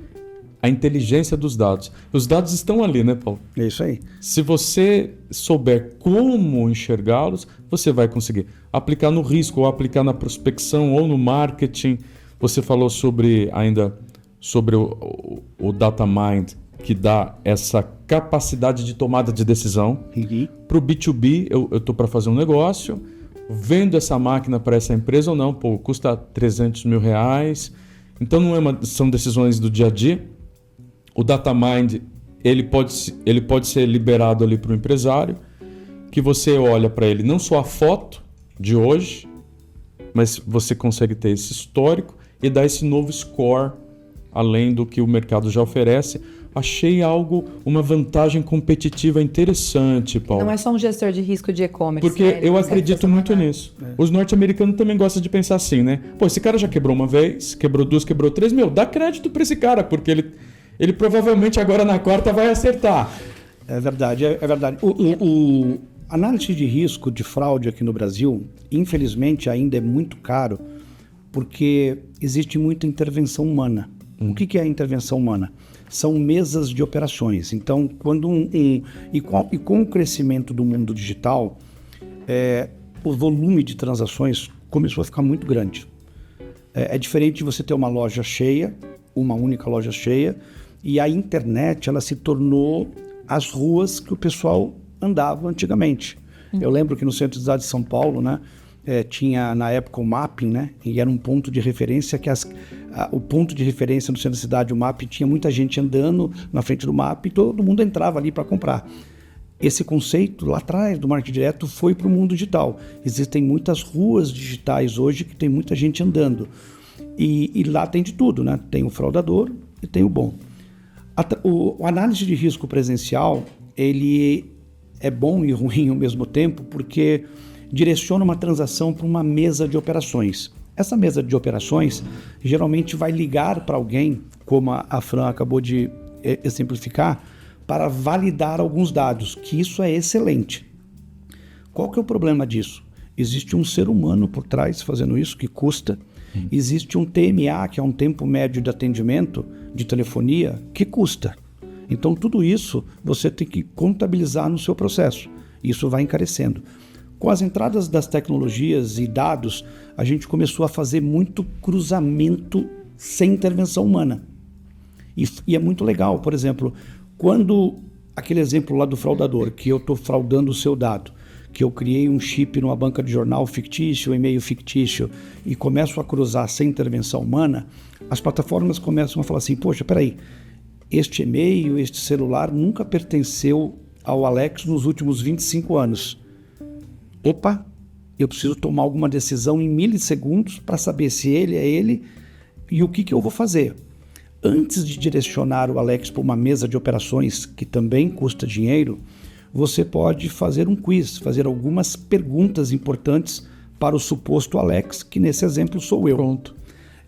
a inteligência dos dados. Os dados estão ali, né, Paulo? É isso aí. Se você souber como enxergá-los, você vai conseguir aplicar no risco, ou aplicar na prospecção, ou no marketing. Você falou sobre o Data Mind, que dá essa capacidade de tomada de decisão. Para o B2B, eu estou para fazer um negócio, vendo essa máquina para essa empresa ou não, custa 300 mil reais. Então são decisões do dia a dia. O Data Mind, ele pode ser liberado ali para o empresário, que você olha para ele não só a foto de hoje, mas você consegue ter esse histórico e dar esse novo score, além do que o mercado já oferece. Achei uma vantagem competitiva interessante, Paulo. Não é só um gestor de risco de e-commerce. Porque eu acredito muito nisso. Os norte-americanos também gostam de pensar assim, né? Esse cara já quebrou uma vez, quebrou duas, quebrou três. Dá crédito para esse cara, porque ele provavelmente agora na quarta vai acertar. É verdade, é verdade. Análise de risco de fraude aqui no Brasil, infelizmente, ainda é muito caro, porque existe muita intervenção humana. O que é a intervenção humana? São mesas de operações. Então, com o crescimento do mundo digital, o volume de transações começou a ficar muito grande. É diferente de você ter uma loja cheia, uma única loja cheia, e a internet ela se tornou as ruas que o pessoal andava antigamente. Eu lembro que no centro da cidade de São Paulo, né, tinha na época o mapping, né, e era um ponto de referência o ponto de referência no centro da cidade, o mapping, tinha muita gente andando na frente do mapping e todo mundo entrava ali para comprar. Esse conceito lá atrás do marketing direto foi para o mundo digital. Existem muitas ruas digitais hoje que tem muita gente andando. E lá tem de tudo, né? Tem o fraudador e tem o bom. O análise de risco presencial, ele é bom e ruim ao mesmo tempo, porque direciona uma transação para uma mesa de operações. Essa mesa de operações geralmente vai ligar para alguém, como a Fran acabou de exemplificar, para validar alguns dados, que isso é excelente. Qual que é o problema disso? Existe um ser humano por trás fazendo isso, que custa. Existe um TMA, que é um tempo médio de atendimento de telefonia, que custa. Então, tudo isso você tem que contabilizar no seu processo. Isso vai encarecendo. Com as entradas das tecnologias e dados, a gente começou a fazer muito cruzamento sem intervenção humana. E é muito legal, por exemplo, quando aquele exemplo lá do fraudador, que eu estou fraudando o seu dado, que eu criei um chip numa banca de jornal fictício, um e-mail fictício, e começo a cruzar sem intervenção humana, as plataformas começam a falar assim, poxa, peraí, este e-mail, este celular nunca pertenceu ao Alex nos últimos 25 anos. Opa, eu preciso tomar alguma decisão em milissegundos para saber se ele é ele e o que eu vou fazer. Antes de direcionar o Alex para uma mesa de operações, que também custa dinheiro, você pode fazer um quiz, fazer algumas perguntas importantes para o suposto Alex, que nesse exemplo sou eu. Pronto.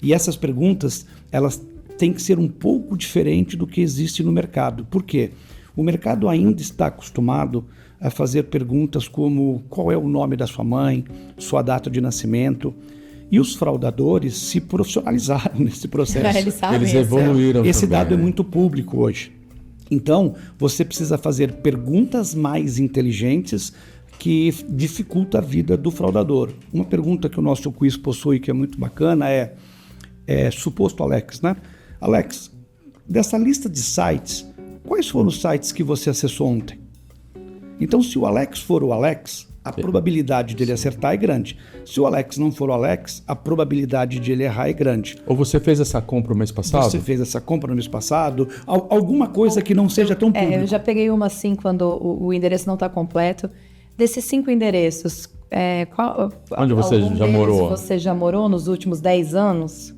E essas perguntas, elas têm que ser um pouco diferente do que existe no mercado. Por quê? O mercado ainda está acostumado a fazer perguntas como qual é o nome da sua mãe, sua data de nascimento. E os fraudadores se profissionalizaram nesse processo. Eles evoluíram. Esse também, dado é muito público hoje. Então, você precisa fazer perguntas mais inteligentes que dificulta a vida do fraudador. Uma pergunta que o nosso quiz possui, que é muito bacana, é suposto Alex, né? Alex, dessa lista de sites, quais foram os sites que você acessou ontem? Então, se o Alex for o Alex, a probabilidade dele acertar é grande. Se o Alex não for o Alex, a probabilidade de ele errar é grande. Ou você fez essa compra no mês passado? Você fez essa compra no mês passado? Alguma coisa que não seja tão pública. Eu já peguei uma assim, quando o endereço não está completo. Desses 5 endereços, onde você já morou? Você já morou nos últimos 10 anos?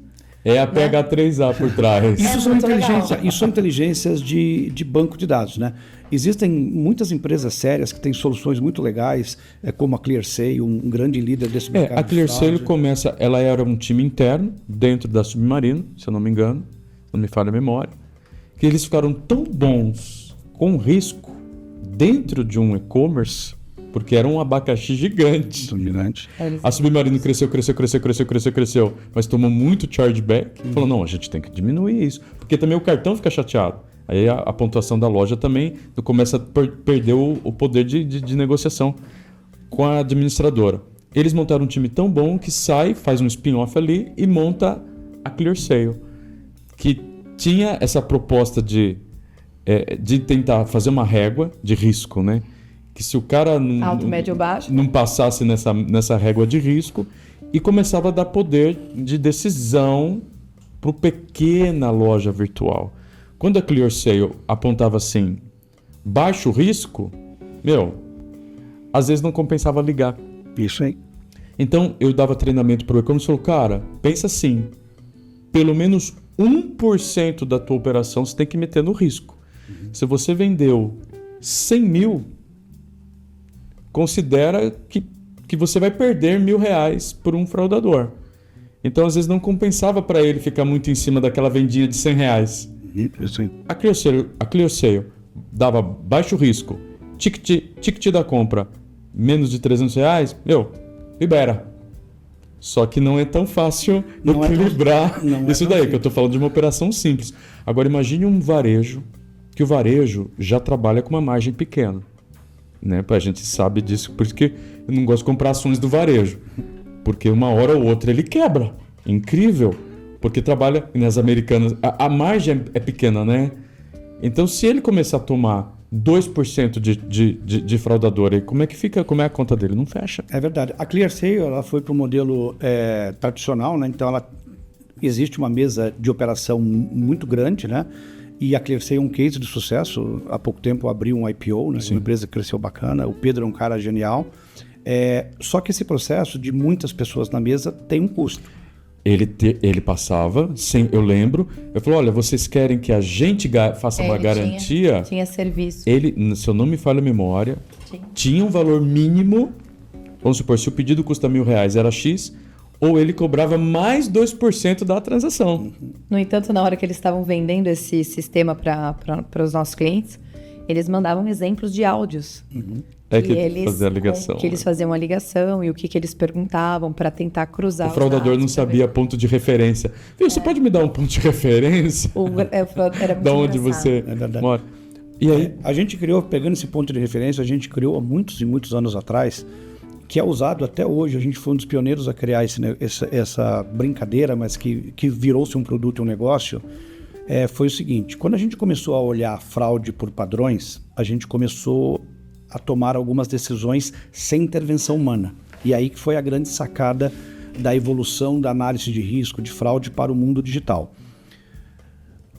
É a PH3A por trás. Isso são inteligências de banco de dados, né? Existem muitas empresas sérias que têm soluções muito legais, como a ClearSale, um grande líder desse mercado. A ClearSale ela era um time interno dentro da Submarino, se eu não me engano, não me falha a memória, que eles ficaram tão bons com risco dentro de um e-commerce porque era um abacaxi gigante. Dominante. A Submarino cresceu, mas tomou muito chargeback. Falou, não, a gente tem que diminuir isso, porque também o cartão fica chateado. Aí a pontuação da loja também começa a perder o poder de negociação com a administradora. Eles montaram um time tão bom que faz um spin-off ali e monta a ClearSale, que tinha essa proposta de tentar fazer uma régua de risco, né? Que se o cara alto, médio, baixo, não passasse nessa régua de risco, e começava a dar poder de decisão para o pequena loja virtual. Quando a ClearSale apontava assim, baixo risco, às vezes não compensava ligar. Isso aí. Então eu dava treinamento para o e-commerce e falou, cara, pensa assim, pelo menos 1% da tua operação você tem que meter no risco. Se você vendeu 100 mil, considera que você vai perder R$1.000 por um fraudador. Então, às vezes, não compensava para ele ficar muito em cima daquela vendinha de R$100. Isso aí. A ClearSale dava baixo risco, ticket da compra menos de R$300, libera. Só que não é tão fácil equilibrar isso daí, que eu estou falando de uma operação simples. Agora, imagine um varejo, que o varejo já trabalha com uma margem pequena. Né? A gente sabe disso, por isso que eu não gosto de comprar ações do varejo. Porque uma hora ou outra ele quebra. Incrível. Porque trabalha nas Americanas. A margem é pequena, né? Então, se ele começar a tomar 2% de fraudador, aí, como é que fica? Como é a conta dele? Não fecha. É verdade. A ClearSale ela foi para o modelo tradicional, né? Então existe uma mesa de operação muito grande, né? E a ClearSale é um case de sucesso. Há pouco tempo abriu um IPO, né? Uma empresa que cresceu bacana. O Pedro é um cara genial. Só que esse processo de muitas pessoas na mesa tem um custo. Ele passava, eu lembro, eu falei, olha, vocês querem que a gente faça uma garantia? Tinha serviço. Ele, se eu não me falha a memória, tinha um valor mínimo, vamos supor, se o pedido custa R$1.000 era X, ou ele cobrava mais 2% da transação. No entanto, na hora que eles estavam vendendo esse sistema para os nossos clientes, eles mandavam exemplos de áudios. Fazia a ligação. Que eles faziam a ligação e o que eles perguntavam para tentar cruzar. O fraudador não sabia ponto de referência. Você pode me dar um ponto de referência? Era muito da onde você mora? E aí? A gente criou, pegando esse ponto de referência, a gente criou há muitos e muitos anos atrás, que é usado até hoje. A gente foi um dos pioneiros a criar essa brincadeira, mas que virou-se um produto e um negócio. Foi o seguinte, quando a gente começou a olhar fraude por padrões, a gente começou a tomar algumas decisões sem intervenção humana. E aí que foi a grande sacada da evolução da análise de risco de fraude para o mundo digital.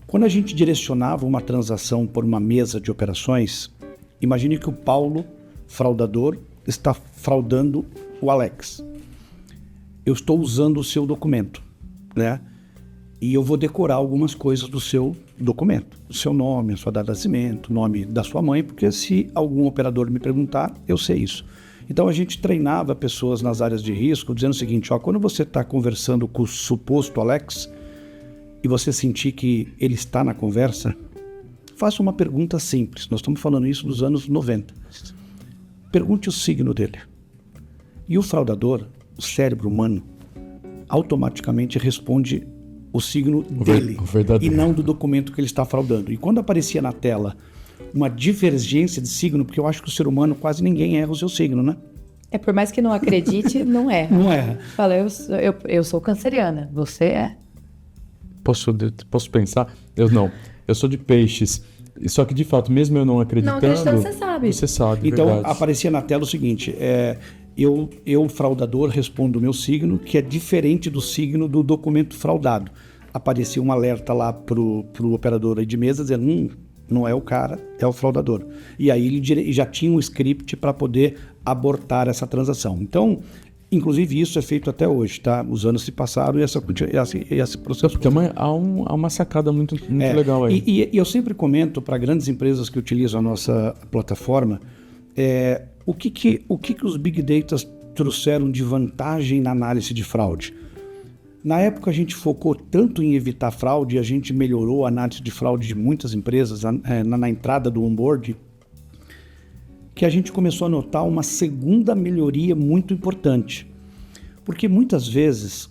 Quando a gente direcionava uma transação por uma mesa de operações, imagine que o Paulo, fraudador, está fraudando o Alex. Eu estou usando o seu documento, né? E eu vou decorar algumas coisas do seu documento. O seu nome, a sua data de nascimento, o nome da sua mãe, porque se algum operador me perguntar, eu sei isso. Então a gente treinava pessoas nas áreas de risco, dizendo o seguinte, quando você está conversando com o suposto Alex e você sentir que ele está na conversa, faça uma pergunta simples. Nós estamos falando isso dos anos 90. Pergunte o signo dele. E o fraudador, o cérebro humano, automaticamente responde o signo dele e não do documento que ele está fraudando. E quando aparecia na tela uma divergência de signo, porque eu acho que o ser humano quase ninguém erra o seu signo, né? Por mais que não acredite, não erra. Não erra. Fala, eu sou canceriana, você é? Posso pensar? Eu não. Eu sou de peixes. Só que, de fato, mesmo eu não acreditando... Não acreditando, você sabe. Você sabe, então, verdade. Aparecia na tela o seguinte, eu, fraudador, respondo o meu signo, que é diferente do signo do documento fraudado. Aparecia um alerta lá pro operador aí de mesa, dizendo, não é o cara, é o fraudador. E aí ele já tinha um script para poder abortar essa transação. Então, inclusive isso é feito até hoje, tá? Os anos se passaram e esse processo... Há uma sacada muito legal aí. E eu sempre comento para grandes empresas que utilizam a nossa plataforma, o que os Big Data trouxeram de vantagem na análise de fraude. Na época a gente focou tanto em evitar fraude, a gente melhorou a análise de fraude de muitas empresas na entrada do onboard, que a gente começou a notar uma segunda melhoria muito importante. Porque muitas vezes,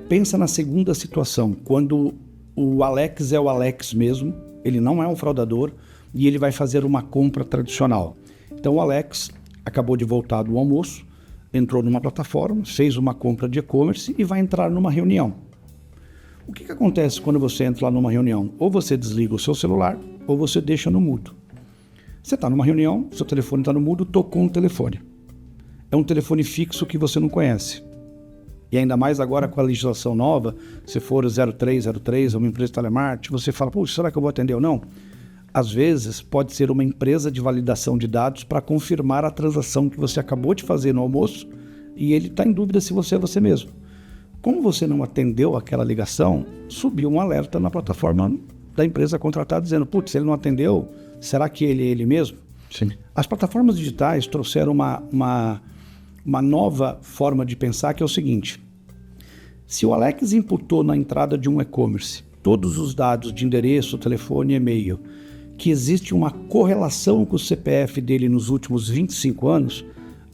pensa na segunda situação, quando o Alex é o Alex mesmo, ele não é um fraudador e ele vai fazer uma compra tradicional. Então o Alex acabou de voltar do almoço, entrou numa plataforma, fez uma compra de e-commerce e vai entrar numa reunião. O que acontece quando você entra lá numa reunião? Ou você desliga o seu celular ou você deixa no mudo. Você está numa reunião, seu telefone está no mudo, tocou um telefone. É um telefone fixo que você não conhece. E ainda mais agora com a legislação nova, se for 0303, uma empresa de telemarketing, você fala, puxa, será que eu vou atender ou não? Às vezes, pode ser uma empresa de validação de dados para confirmar a transação que você acabou de fazer no almoço e ele está em dúvida se você é você mesmo. Como você não atendeu aquela ligação, subiu um alerta na plataforma da empresa contratada dizendo, putz, se ele não atendeu, será que ele é ele mesmo? Sim. As plataformas digitais trouxeram uma nova forma de pensar, que é o seguinte: se o Alex imputou na entrada de um e-commerce todos os dados de endereço, telefone e e-mail, que existe uma correlação com o CPF dele nos últimos 25 anos,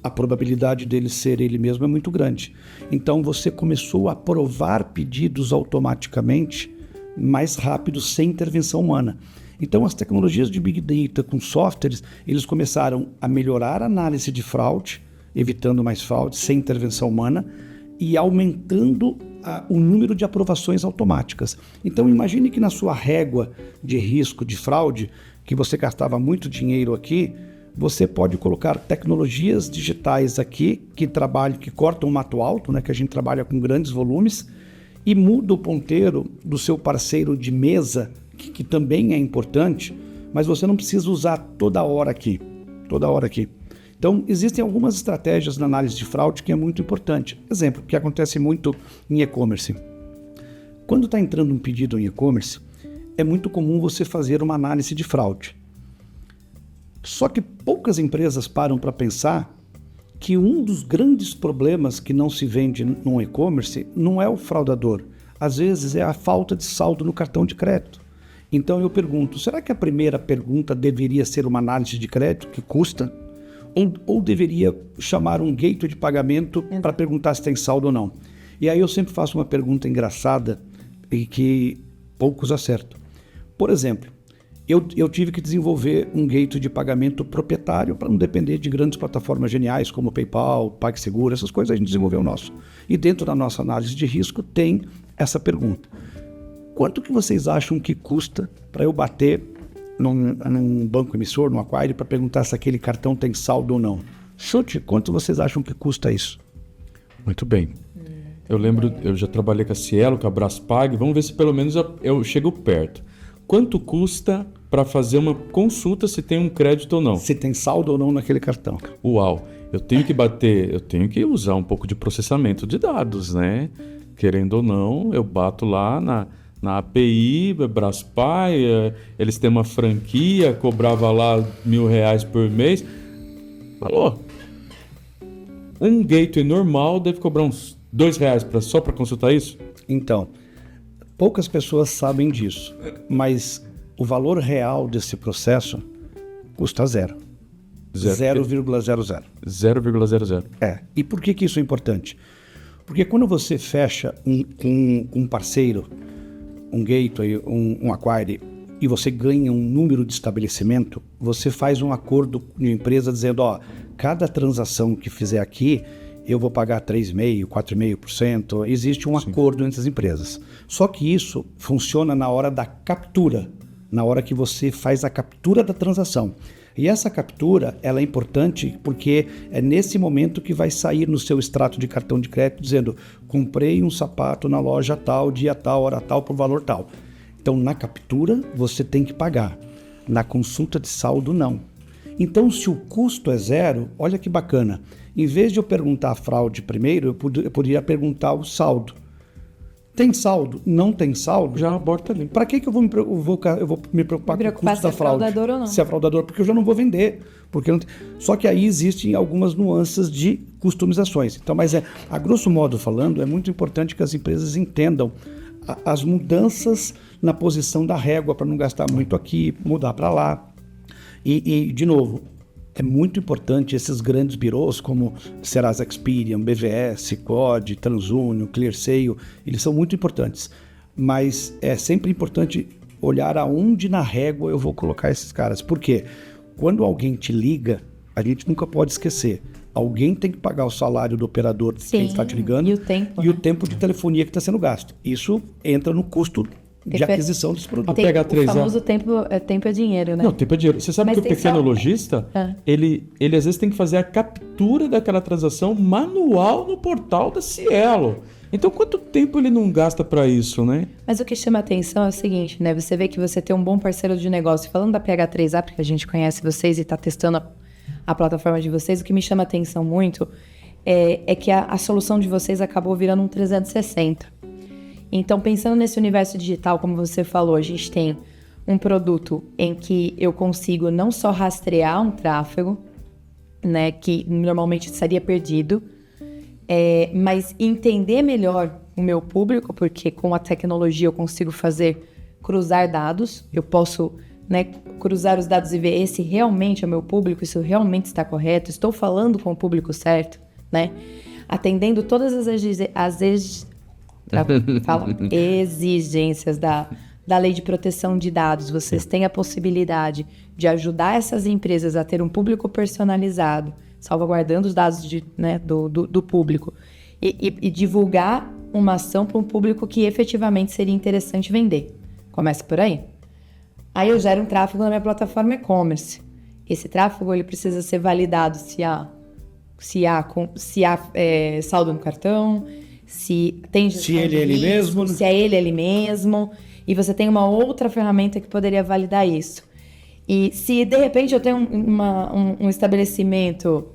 a probabilidade dele ser ele mesmo é muito grande. Então você começou a aprovar pedidos automaticamente mais rápido, sem intervenção humana. Então as tecnologias de Big Data com softwares, eles começaram a melhorar a análise de fraude, evitando mais fraude, sem intervenção humana, e aumentando o número de aprovações automáticas. Então imagine que na sua régua de risco de fraude, que você gastava muito dinheiro aqui, você pode colocar tecnologias digitais aqui que cortam o mato alto, né, que a gente trabalha com grandes volumes, e muda o ponteiro do seu parceiro de mesa, que também é importante, mas você não precisa usar toda hora aqui. Então, existem algumas estratégias na análise de fraude que é muito importante. Exemplo, que acontece muito em e-commerce. Quando está entrando um pedido em e-commerce, é muito comum você fazer uma análise de fraude. Só que poucas empresas param para pensar que um dos grandes problemas que não se vende no e-commerce não é o fraudador. Às vezes é a falta de saldo no cartão de crédito. Então eu pergunto, será que a primeira pergunta deveria ser uma análise de crédito que custa? Ou deveria chamar um gateway de pagamento para perguntar se tem saldo ou não? E aí eu sempre faço uma pergunta engraçada e que poucos acertam. Por exemplo, eu tive que desenvolver um gateway de pagamento proprietário para não depender de grandes plataformas geniais como PayPal, PagSeguro, essas coisas a gente desenvolveu o nosso. E dentro da nossa análise de risco tem essa pergunta. Quanto que vocês acham que custa para eu bater num banco emissor, num acquirer, para perguntar se aquele cartão tem saldo ou não? Chute, quanto vocês acham que custa isso? Muito bem. Eu lembro, eu já trabalhei com a Cielo, com a Braspag, vamos ver se pelo menos eu chego perto. Quanto custa para fazer uma consulta se tem um crédito ou não? Se tem saldo ou não naquele cartão. Uau, eu tenho que usar um pouco de processamento de dados, né? Querendo ou não, eu bato lá na API, Braspag, eles têm uma franquia, cobrava lá R$1.000 por mês. Falou, um gateway normal deve cobrar uns R$2 só para consultar isso? Então, poucas pessoas sabem disso, mas o valor real desse processo custa zero. 0,00. 0,00. E por que isso é importante? Porque quando você fecha um parceiro, um gateway, um acquirer, e você ganha um número de estabelecimento, você faz um acordo com a empresa dizendo, cada transação que fizer aqui, eu vou pagar 3,5%, 4,5%. Existe um acordo entre as empresas. Só que isso funciona na hora da captura, na hora que você faz a captura da transação. E essa captura, ela é importante porque é nesse momento que vai sair no seu extrato de cartão de crédito dizendo, comprei um sapato na loja tal, dia tal, hora tal, por valor tal. Então, na captura, você tem que pagar. Na consulta de saldo, não. Então, se o custo é zero, olha que bacana. Em vez de eu perguntar a fraude primeiro, eu poderia perguntar o saldo. Tem saldo? Não tem saldo? Já aborta ali. Para que eu vou me preocupar com o custo da fraude? Se é fraudador ou não. Se é fraudador, porque eu já não vou vender. Só que aí existem algumas nuances de customizações. Então, mas a grosso modo falando, é muito importante que as empresas entendam as mudanças na posição da régua para não gastar muito aqui, mudar para lá. E, de novo, é muito importante esses grandes birôs como Serasa Experian, BVS, COD, TransUnion, ClearSale, eles são muito importantes. Mas é sempre importante olhar aonde na régua eu vou colocar esses caras. Por quê? Quando alguém te liga, a gente nunca pode esquecer. Alguém tem que pagar o salário do operador que está te ligando e o tempo de telefonia que está sendo gasto. Isso entra no custo de aquisição dos produtos. O famoso tempo é dinheiro, né? Não, tempo é dinheiro. Você sabe que o pequeno lojista, ele às vezes tem que fazer a captura daquela transação manual no portal da Cielo. Então, quanto tempo ele não gasta para isso, né? Mas o que chama a atenção é o seguinte, né? Você vê que você tem um bom parceiro de negócio. Falando da PH3A, porque a gente conhece vocês e está testando a plataforma de vocês, o que me chama a atenção muito é que a solução de vocês acabou virando um 360. Então, pensando nesse universo digital, como você falou, a gente tem um produto em que eu consigo não só rastrear um tráfego, né, que normalmente estaria perdido, mas entender melhor o meu público, porque com a tecnologia eu consigo cruzar dados, eu posso, né, cruzar os dados e ver esse realmente é o meu público, isso realmente está correto, estou falando com o público certo, né? Atendendo todas as exigências da Lei de Proteção de Dados. Vocês têm a possibilidade de ajudar essas empresas a ter um público personalizado, salvaguardando os dados do público e divulgar uma ação para um público que efetivamente seria interessante vender. Começa por aí. Aí eu gero um tráfego na minha plataforma e-commerce. Esse tráfego ele precisa ser validado se há saldo no cartão, se tem se ele é ele mesmo. Se é ele mesmo. E você tem uma outra ferramenta que poderia validar isso. E se de repente eu tenho um estabelecimento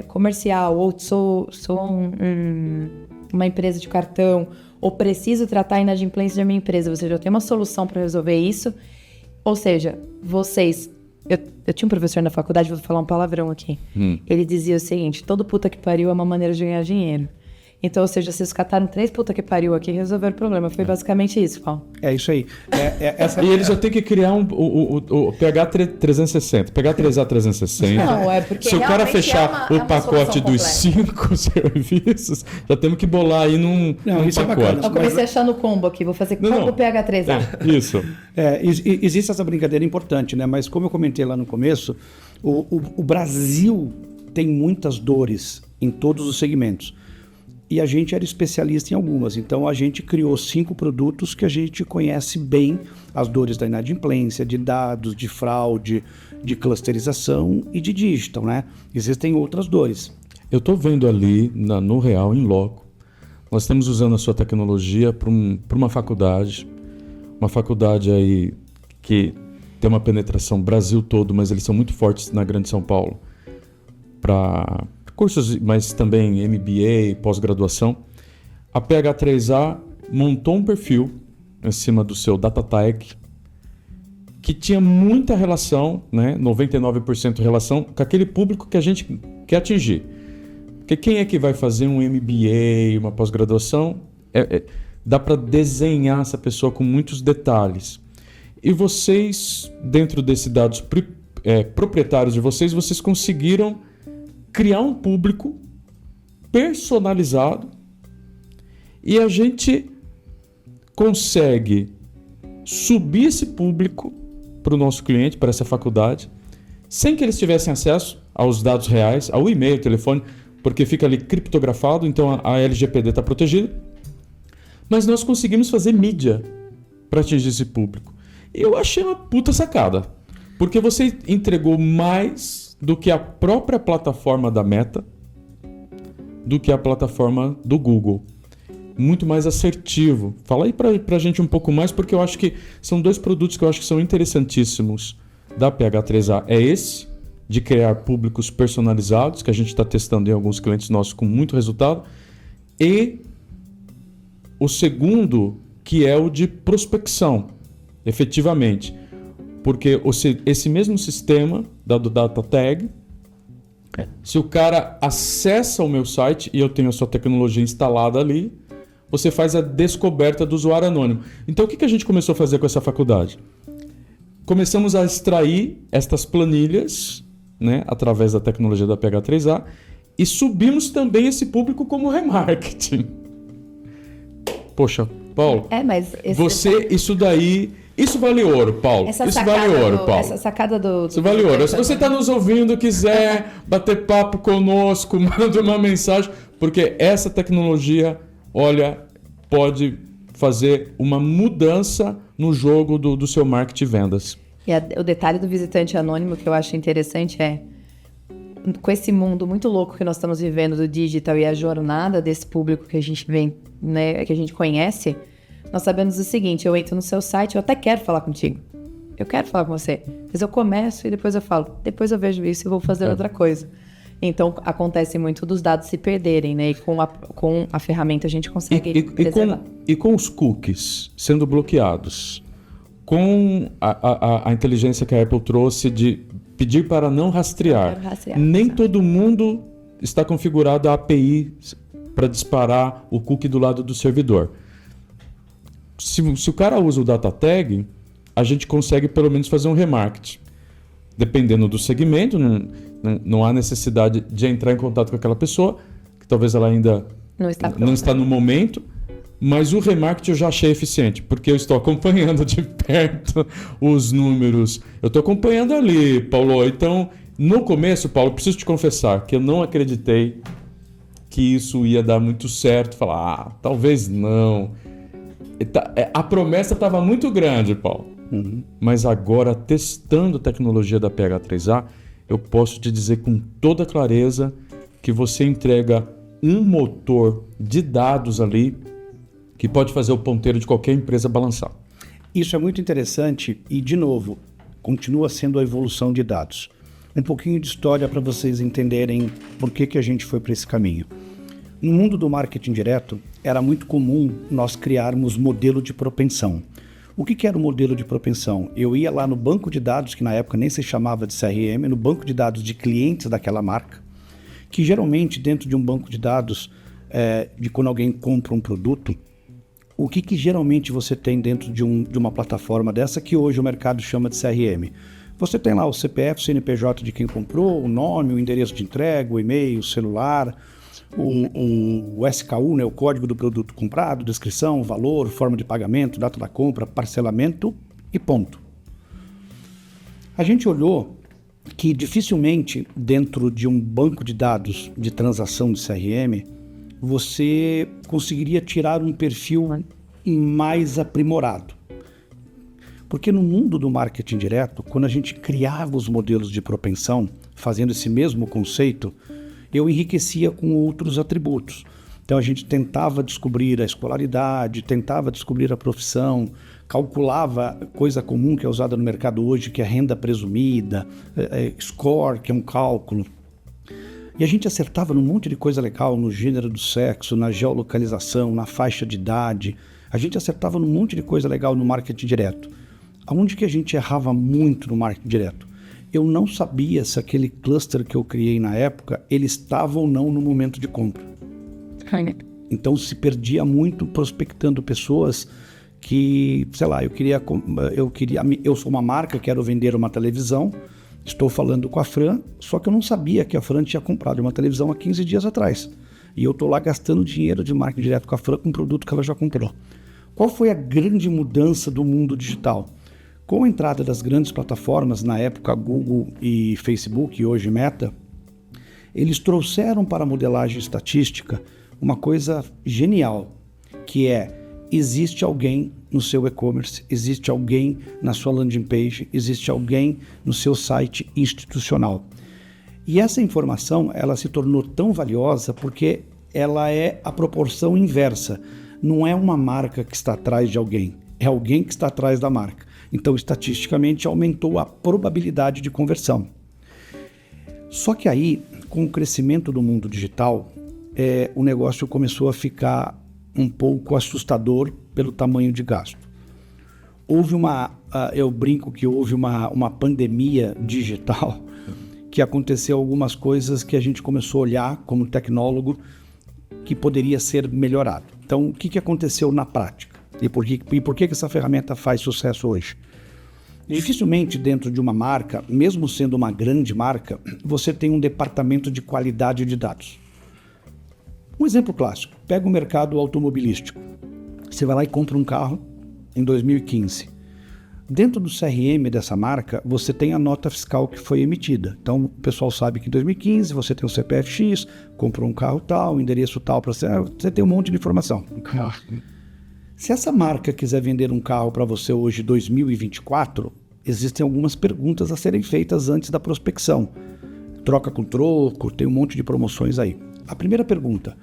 comercial ou sou uma empresa de cartão ou preciso tratar a inadimplência da minha empresa, você já tem uma solução para resolver isso. Ou seja, vocês... Eu tinha um professor na faculdade, vou falar um palavrão aqui. Ele dizia o seguinte: todo puta que pariu é uma maneira de ganhar dinheiro. Então, ou seja, vocês cataram 3 puta que pariu aqui e resolveram o problema. Foi basicamente isso, Paulo. É isso aí. E eles já têm que criar o PH 360, PH 3A 360. Não, porque se o cara fechar o pacote dos 5 serviços, já temos que bolar aí num pacote. Eu comecei a achar no combo aqui, vou fazer combo PH 3A. Isso. Existe essa brincadeira importante, né? Mas como eu comentei lá no começo, o Brasil tem muitas dores em todos os segmentos. E a gente era especialista em algumas. Então, a gente criou 5 produtos que a gente conhece bem as dores da inadimplência, de dados, de fraude, de clusterização e de digital, né? Existem outras dores. Eu estou vendo ali, no real, em loco, nós estamos usando a sua tecnologia para uma faculdade aí que tem uma penetração Brasil todo, mas eles são muito fortes na Grande São Paulo, para cursos, mas também MBA, pós-graduação. A PH3A montou um perfil em cima do seu Data Tag que tinha muita relação, né, 99% relação com aquele público que a gente quer atingir. Porque quem é que vai fazer um MBA, uma pós-graduação? Dá para desenhar essa pessoa com muitos detalhes. E vocês, dentro desses dados proprietários de vocês conseguiram criar um público personalizado e a gente consegue subir esse público para o nosso cliente, para essa faculdade, sem que eles tivessem acesso aos dados reais, ao e-mail, telefone, porque fica ali criptografado, então a LGPD está protegida. Mas nós conseguimos fazer mídia para atingir esse público. E eu achei uma puta sacada, porque você entregou mais do que a própria plataforma da Meta, do que a plataforma do Google. Muito mais assertivo. Fala aí pra gente um pouco mais, porque eu acho que são 2 produtos que eu acho que são interessantíssimos da PH3A. É esse, de criar públicos personalizados, que a gente está testando em alguns clientes nossos com muito resultado. E o segundo, que é o de prospecção, efetivamente. Porque esse mesmo sistema do Data Tag, se o cara acessa o meu site e eu tenho a sua tecnologia instalada ali, você faz a descoberta do usuário anônimo. Então, o que a gente começou a fazer com essa faculdade? Começamos a extrair estas planilhas né, através da tecnologia da PH3A, e subimos também esse público como remarketing. Poxa, Paulo, mas isso vale ouro, Paulo. Isso vale ouro, Paulo. Essa sacada do... Isso vale ouro. Se você está nos ouvindo, quiser bater papo conosco, manda uma mensagem, porque essa tecnologia, olha, pode fazer uma mudança no jogo do seu marketing e vendas. E o detalhe do visitante anônimo que eu acho interessante é, com esse mundo muito louco que nós estamos vivendo do digital e a jornada desse público que a gente vem, né, que a gente conhece, nós sabemos o seguinte: eu entro no seu site, eu até quero falar contigo, eu quero falar com você, mas eu começo e depois eu falo, depois eu vejo isso e vou fazer outra coisa. Então acontece muito dos dados se perderem, né? E com a ferramenta a gente consegue preservar. E com os cookies sendo bloqueados, com a inteligência que a Apple trouxe de pedir para não rastrear, nem todo mundo está configurado a API para disparar o cookie do lado do servidor. Se o cara usa o data tag, a gente consegue pelo menos fazer um remarketing. Dependendo do segmento, não há necessidade de entrar em contato com aquela pessoa, que talvez ela ainda não está no momento, mas o remarketing eu já achei eficiente, porque eu estou acompanhando de perto os números. Eu estou acompanhando ali, Paulo. Então, no começo, Paulo, preciso te confessar que eu não acreditei que isso ia dar muito certo. Falar, talvez não. A promessa estava muito grande, Paulo. Uhum. Mas agora, testando a tecnologia da PH3A, eu posso te dizer com toda clareza que você entrega um motor de dados ali que pode fazer o ponteiro de qualquer empresa balançar. Isso é muito interessante e, de novo, continua sendo a evolução de dados. Um pouquinho de história para vocês entenderem por que a gente foi para esse caminho. No mundo do marketing direto, era muito comum nós criarmos modelo de propensão. O que era o modelo de propensão? Eu ia lá no banco de dados, que na época nem se chamava de CRM, no banco de dados de clientes daquela marca, que geralmente dentro de um banco de dados, de quando alguém compra um produto, o que geralmente você tem dentro de uma plataforma dessa que hoje o mercado chama de CRM? Você tem lá o CPF, o CNPJ de quem comprou, o nome, o endereço de entrega, o e-mail, o celular, o SKU, né, o código do produto comprado, descrição, valor, forma de pagamento, data da compra, parcelamento e ponto. A gente olhou que dificilmente dentro de um banco de dados de transação de CRM você conseguiria tirar um perfil mais aprimorado. Porque no mundo do marketing direto, quando a gente criava os modelos de propensão, fazendo esse mesmo conceito, eu enriquecia com outros atributos. Então a gente tentava descobrir a escolaridade, tentava descobrir a profissão, calculava coisa comum que é usada no mercado hoje, que é renda presumida, score, que é um cálculo. E a gente acertava num monte de coisa legal, no gênero do sexo, na geolocalização, na faixa de idade. A gente acertava num monte de coisa legal no marketing direto. Aonde que a gente errava muito no marketing direto? Eu não sabia se aquele cluster que eu criei na época, ele estava ou não no momento de compra. Então se perdia muito prospectando pessoas que, sei lá, eu sou uma marca, quero vender uma televisão, estou falando com a Fran, só que eu não sabia que a Fran tinha comprado uma televisão há 15 dias atrás. E eu estou lá gastando dinheiro de marketing direto com a Fran com um produto que ela já comprou. Qual foi a grande mudança do mundo digital? Com a entrada das grandes plataformas, na época Google e Facebook, e hoje Meta, eles trouxeram para a modelagem estatística uma coisa genial, que existe alguém no seu e-commerce, existe alguém na sua landing page, existe alguém no seu site institucional. E essa informação, ela se tornou tão valiosa porque ela é a proporção inversa. Não é uma marca que está atrás de alguém, é alguém que está atrás da marca. Então, estatisticamente, aumentou a probabilidade de conversão. Só que aí, com o crescimento do mundo digital, o negócio começou a ficar um pouco assustador pelo tamanho de gasto. Eu brinco que houve uma pandemia digital, que aconteceu algumas coisas que a gente começou a olhar como tecnólogo que poderia ser melhorado. Então, o que aconteceu na prática? E por que essa ferramenta faz sucesso hoje? Dificilmente dentro de uma marca, mesmo sendo uma grande marca, você tem um departamento de qualidade de dados. Um exemplo clássico, pega o mercado automobilístico. Você vai lá e compra um carro em 2015. Dentro do CRM dessa marca, você tem a nota fiscal que foi emitida. Então, o pessoal sabe que em 2015 você tem o CPF X, comprou um carro tal, endereço tal, você tem um monte de informação. Se essa marca quiser vender um carro para você hoje, 2024, existem algumas perguntas a serem feitas antes da prospecção. Troca com troco, tem um monte de promoções aí. A primeira pergunta,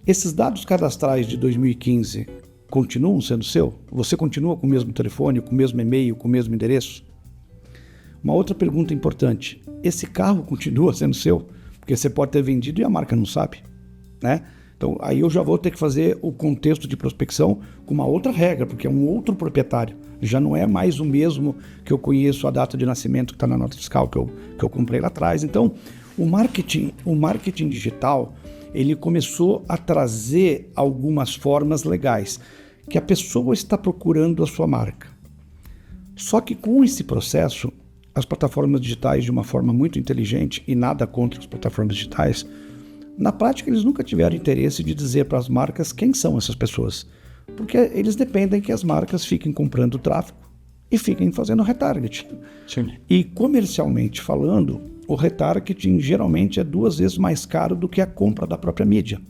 esses dados cadastrais de 2015 continuam sendo seu? Você continua com o mesmo telefone, com o mesmo e-mail, com o mesmo endereço? Uma outra pergunta importante, esse carro continua sendo seu? Porque você pode ter vendido e a marca não sabe, né? Então, aí eu já vou ter que fazer o contexto de prospecção com uma outra regra, porque é um outro proprietário. Já não é mais o mesmo que eu conheço a data de nascimento que está na nota fiscal que eu comprei lá atrás. Então, o marketing digital, ele começou a trazer algumas formas legais que a pessoa está procurando a sua marca. Só que com esse processo, as plataformas digitais, de uma forma muito inteligente, e nada contra as plataformas digitais, na prática, eles nunca tiveram interesse de dizer para as marcas quem são essas pessoas, porque eles dependem que as marcas fiquem comprando tráfego e fiquem fazendo retargeting. Sim. E comercialmente falando, o retargeting geralmente é 2 vezes mais caro do que a compra da própria mídia.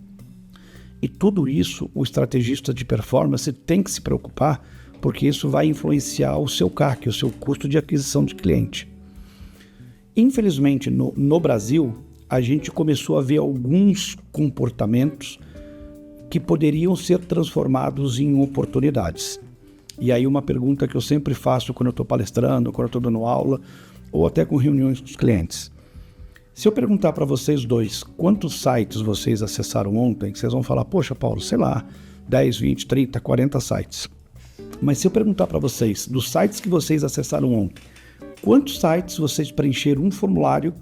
E tudo isso, o estrategista de performance tem que se preocupar, porque isso vai influenciar o seu CAC, o seu custo de aquisição de cliente. Infelizmente, no Brasil, a gente começou a ver alguns comportamentos que poderiam ser transformados em oportunidades. E aí uma pergunta que eu sempre faço quando eu estou palestrando, quando eu estou dando aula, ou até com reuniões com os clientes. Se eu perguntar para vocês dois quantos sites vocês acessaram ontem, vocês vão falar, poxa, Paulo, sei lá, 10, 20, 30, 40 sites. Mas se eu perguntar para vocês, dos sites que vocês acessaram ontem, quantos sites vocês preencheram um formulário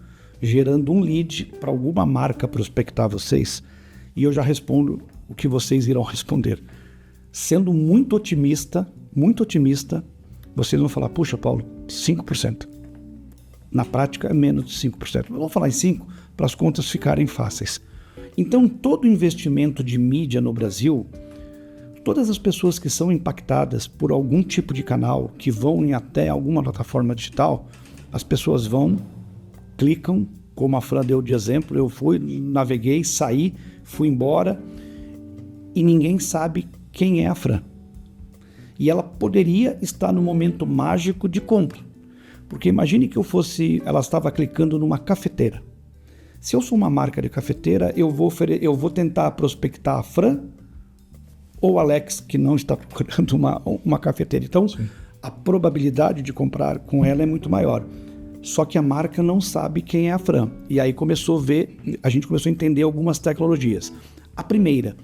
gerando um lead para alguma marca prospectar vocês? E eu já respondo o que vocês irão responder. Sendo muito otimista, vocês vão falar, puxa, Paulo, 5%. Na prática é menos de 5%. Vamos falar em 5% para as contas ficarem fáceis. Então, todo investimento de mídia no Brasil, todas as pessoas que são impactadas por algum tipo de canal, que vão em até alguma plataforma digital, as pessoas vão, clicam, como a Fran deu de exemplo, eu fui, naveguei, saí, fui embora e ninguém sabe quem é a Fran. E ela poderia estar no momento mágico de compra. Porque imagine que ela estava clicando numa cafeteira. Se eu sou uma marca de cafeteira, eu vou tentar prospectar a Fran ou o Alex, que não está procurando uma cafeteira. Então, sim, a probabilidade de comprar com ela é muito maior. Só que a marca não sabe quem é a Fran. E aí a gente começou a entender algumas tecnologias. A primeira,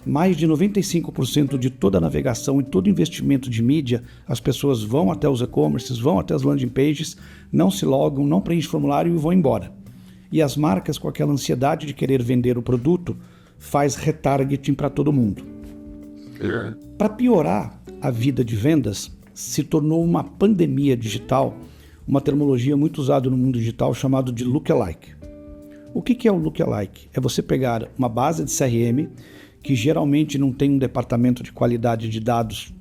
mais de 95% de toda a navegação e todo investimento de mídia, as pessoas vão até os e-commerces, vão até as landing pages, não se logam, não preenchem formulário e vão embora. E as marcas, com aquela ansiedade de querer vender o produto, faz retargeting para todo mundo. Para piorar a vida de vendas, se tornou uma pandemia digital, uma terminologia muito usada no mundo digital chamado de lookalike. O que é o lookalike? É você pegar uma base de CRM, que geralmente não tem um departamento de qualidade de dados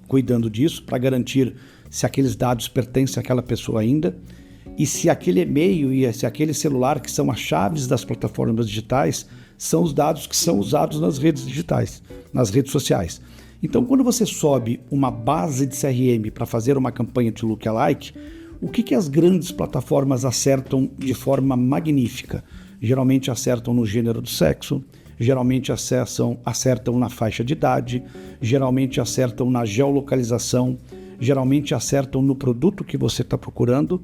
cuidando disso, para garantir se aqueles dados pertencem àquela pessoa ainda, e se aquele e-mail e se aquele celular, que são as chaves das plataformas digitais, são os dados que são usados nas redes digitais, nas redes sociais. Então, quando você sobe uma base de CRM para fazer uma campanha de lookalike, o que as grandes plataformas acertam de forma magnífica? Geralmente acertam no gênero do sexo, geralmente acertam na faixa de idade, geralmente acertam na geolocalização, geralmente acertam no produto que você está procurando.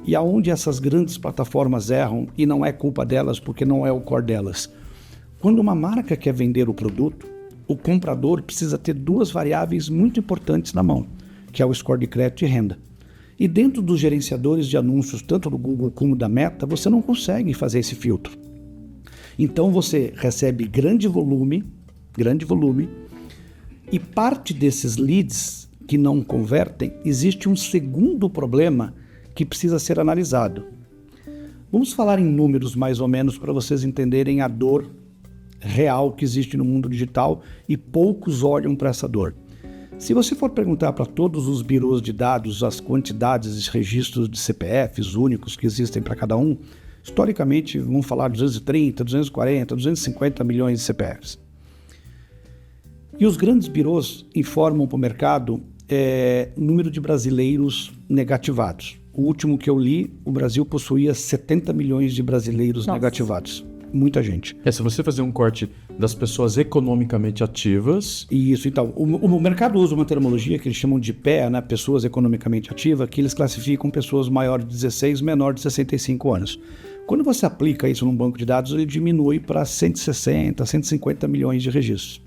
E aonde essas grandes plataformas erram, e não é culpa delas porque não é o core delas. Quando uma marca quer vender o produto, o comprador precisa ter 2 variáveis muito importantes na mão, que é o score de crédito e renda. E dentro dos gerenciadores de anúncios, tanto do Google como da Meta, você não consegue fazer esse filtro. Então você recebe grande volume, e parte desses leads que não convertem, existe um segundo problema que precisa ser analisado. Vamos falar em números mais ou menos para vocês entenderem a dor real que existe no mundo digital e poucos olham para essa dor. Se você for perguntar para todos os birôs de dados as quantidades de registros de CPFs únicos que existem para cada um, historicamente vamos falar 230, 240, 250 milhões de CPFs. E os grandes birôs informam para o mercado número de brasileiros negativados. O último que eu li, o Brasil possuía 70 milhões de brasileiros negativados. Muita gente. Se você fazer um corte das pessoas economicamente ativas... Isso, então. O mercado usa uma terminologia que eles chamam de PEA, né? Pessoas economicamente ativas, que eles classificam pessoas maiores de 16, menor de 65 anos. Quando você aplica isso num banco de dados, ele diminui para 160, 150 milhões de registros.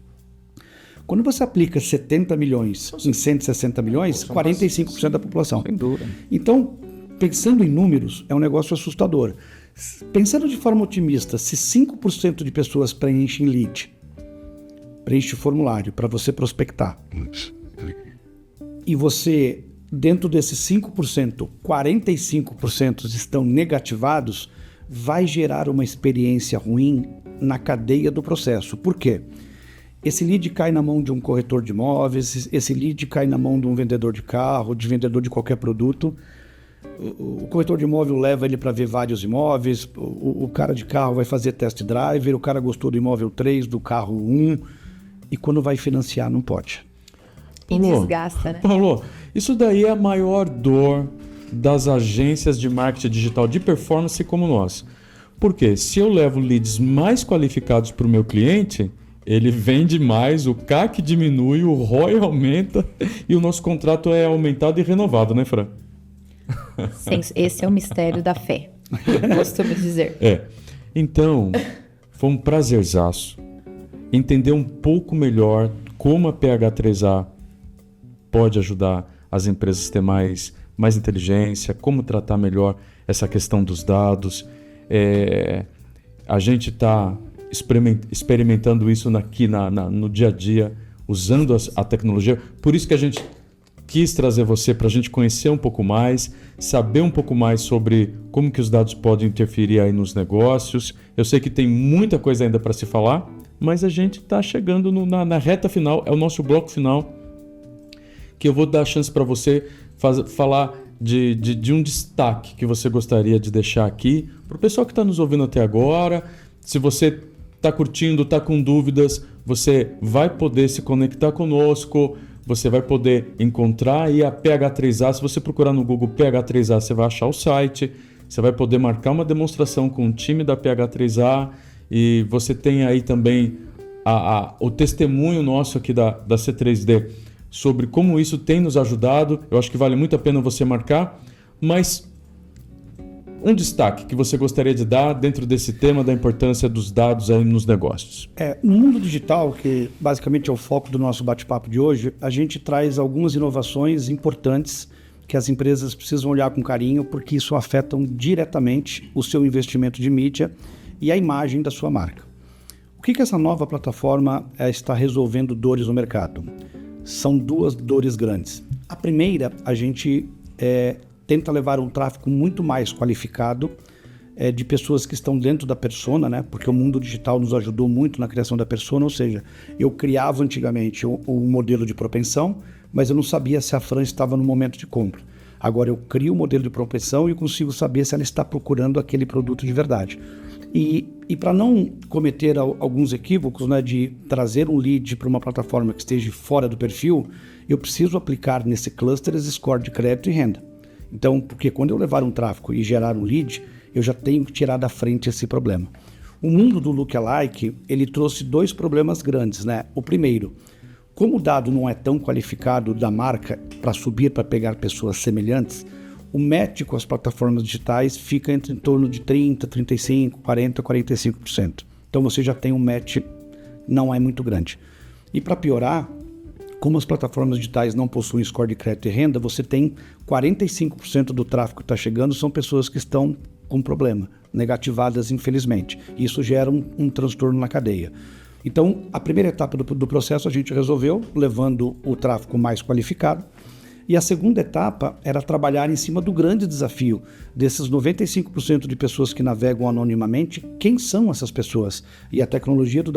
Quando você aplica 70 milhões em 160 milhões, 45% da população. Sem dúvida. Então, pensando em números, é um negócio assustador. Pensando de forma otimista, se 5% de pessoas preenchem lead, preenche formulário para você prospectar, e você, dentro desses 5%, 45% estão negativados, vai gerar uma experiência ruim na cadeia do processo. Por quê? Esse lead cai na mão de um corretor de imóveis, esse lead cai na mão de um vendedor de carro, de vendedor de qualquer produto. O corretor de imóvel leva ele para ver vários imóveis, o cara de carro vai fazer test drive, o cara gostou do imóvel 3, do carro 1, e quando vai financiar não pode. E desgasta, né? Paulo, isso daí é a maior dor das agências de marketing digital de performance como nós. Porque se eu levo leads mais qualificados para o meu cliente, ele vende mais, o CAC diminui, o ROI aumenta e o nosso contrato é aumentado e renovado, né, Fran? Esse é o mistério da fé, costumo dizer. Então, foi um prazerzaço entender um pouco melhor como a PH3A pode ajudar as empresas a ter mais inteligência, como tratar melhor essa questão dos dados. A gente está experimentando isso aqui no dia a dia, usando a tecnologia. Por isso que a gente quis trazer você para a gente conhecer um pouco mais, saber um pouco mais sobre como que os dados podem interferir aí nos negócios. Eu sei que tem muita coisa ainda para se falar, mas a gente está chegando na reta final, é o nosso bloco final, que eu vou dar a chance para você falar de um destaque que você gostaria de deixar aqui para o pessoal que está nos ouvindo até agora. Se você está curtindo, está com dúvidas, você vai poder se conectar conosco, você vai poder encontrar aí a PH3A. Se você procurar no Google PH3A, você vai achar o site, você vai poder marcar uma demonstração com o time da PH3A e você tem aí também o testemunho nosso aqui da C3D sobre como isso tem nos ajudado. Eu acho que vale muito a pena você marcar, mas um destaque que você gostaria de dar dentro desse tema da importância dos dados aí nos negócios. No mundo digital, que basicamente é o foco do nosso bate-papo de hoje, a gente traz algumas inovações importantes que as empresas precisam olhar com carinho, porque isso afetam diretamente o seu investimento de mídia e a imagem da sua marca. O que essa nova plataforma está resolvendo dores no mercado? São duas dores grandes. A primeira, a gente tenta levar um tráfego muito mais qualificado de pessoas que estão dentro da persona, né? Porque o mundo digital nos ajudou muito na criação da persona, ou seja, eu criava antigamente um modelo de propensão, mas eu não sabia se a Fran estava no momento de compra. Agora eu crio o modelo de propensão e consigo saber se ela está procurando aquele produto de verdade. E para não cometer alguns equívocos, né, de trazer um lead para uma plataforma que esteja fora do perfil, eu preciso aplicar nesse cluster esse score de crédito e renda. Então, porque quando eu levar um tráfego e gerar um lead, eu já tenho que tirar da frente esse problema. O mundo do lookalike, ele trouxe dois problemas grandes, né? O primeiro, como o dado não é tão qualificado da marca para subir para pegar pessoas semelhantes, o match com as plataformas digitais fica em torno de 30%, 35%, 40%, 45%. Então você já tem um match, não é muito grande. E para piorar, como as plataformas digitais não possuem score de crédito e renda, você tem 45% do tráfego que está chegando são pessoas que estão com problema, negativadas infelizmente. Isso gera um transtorno na cadeia. Então, a primeira etapa do processo a gente resolveu, levando o tráfego mais qualificado, E a segunda etapa era trabalhar em cima do grande desafio desses 95% de pessoas que navegam anonimamente. Quem são essas pessoas? E a tecnologia do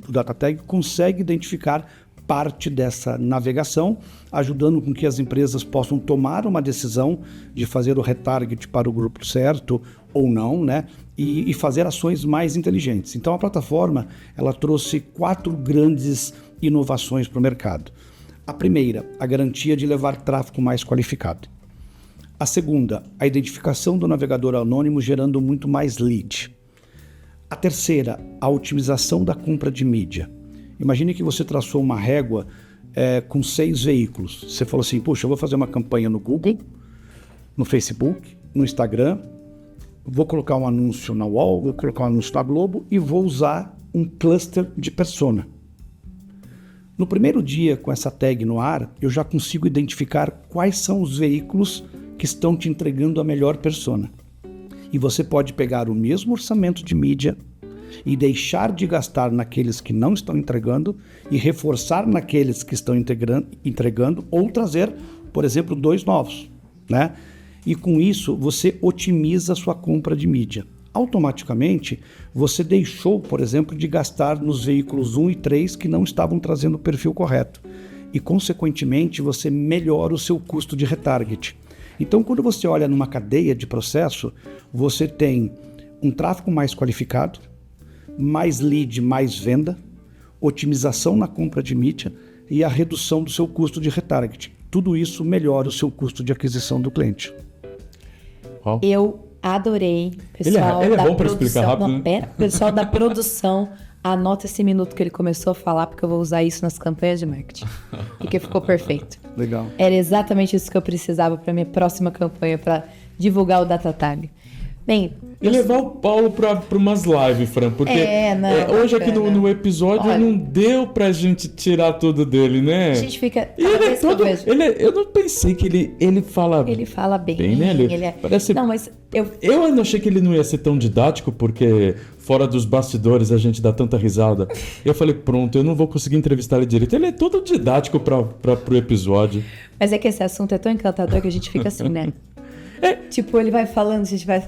DataTag consegue identificar parte dessa navegação, ajudando com que as empresas possam tomar uma decisão de fazer o retarget para o grupo certo ou não, né? E fazer ações mais inteligentes. Então a plataforma ela trouxe 4 grandes inovações para o mercado. A primeira, a garantia de levar tráfego mais qualificado. A segunda, a identificação do navegador anônimo gerando muito mais lead. A terceira, a otimização da compra de mídia. Imagine que você traçou uma régua com 6 veículos. Você falou assim, puxa, eu vou fazer uma campanha no Google, no Facebook, no Instagram, vou colocar um anúncio na UOL, vou colocar um anúncio na Globo e vou usar um cluster de persona. No primeiro dia com essa tag no ar, eu já consigo identificar quais são os veículos que estão te entregando a melhor persona. E você pode pegar o mesmo orçamento de mídia e deixar de gastar naqueles que não estão entregando e reforçar naqueles que estão entregando ou trazer, por exemplo, 2 novos, né? E com isso você otimiza a sua compra de mídia. Automaticamente você deixou, por exemplo, de gastar nos veículos 1 e 3 que não estavam trazendo o perfil correto. E consequentemente você melhora o seu custo de retarget. Então quando você olha numa cadeia de processo, você tem um tráfego mais qualificado, mais lead, mais venda, otimização na compra de mídia e a redução do seu custo de retarget. Tudo isso melhora o seu custo de aquisição do cliente. Oh. Eu adorei. Pessoal ele é da bom para produção, explicar rápido, não, né? pera, pessoal da produção, anota esse minuto que ele começou a falar, porque eu vou usar isso nas campanhas de marketing. Porque ficou perfeito. Legal. Era exatamente isso que eu precisava para minha próxima campanha, para divulgar o DataTag. Bem, E levar o Paulo para umas lives, Fran, porque hoje aqui no episódio não deu pra gente tirar tudo dele, né? A gente fica... Eu não pensei que ele fala... Ele fala bem, né? Parece... Não, mas Eu ainda achei que ele não ia ser tão didático, porque fora dos bastidores a gente dá tanta risada. Eu falei, pronto, eu não vou conseguir entrevistar ele direito. Ele é todo didático pro episódio. Mas é que esse assunto é tão encantador que a gente fica assim, né? Tipo, ele vai falando, a gente vai...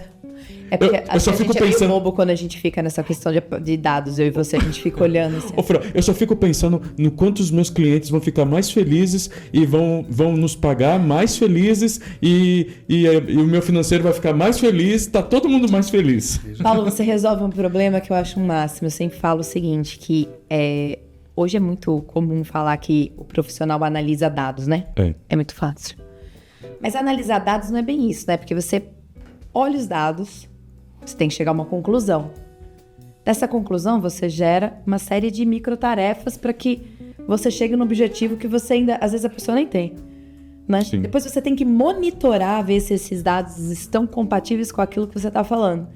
É porque eu só fico é meio pensando... bobo quando a gente fica nessa questão de dados, eu e você, a gente fica olhando assim. Ô, Fran, eu só fico pensando no quanto os meus clientes vão ficar mais felizes e vão nos pagar mais felizes e o meu financeiro vai ficar mais feliz, tá todo mundo mais feliz. Paulo, você resolve um problema que eu acho um máximo. Eu sempre falo o seguinte, que hoje é muito comum falar que o profissional analisa dados, né? É muito fácil. Mas analisar dados não é bem isso, né? Porque você olha os dados, você tem que chegar a uma conclusão. Dessa conclusão, você gera uma série de microtarefas para que você chegue no objetivo que você ainda, às vezes, a pessoa nem tem. Né? Depois você tem que monitorar, ver se esses dados estão compatíveis com aquilo que você está falando.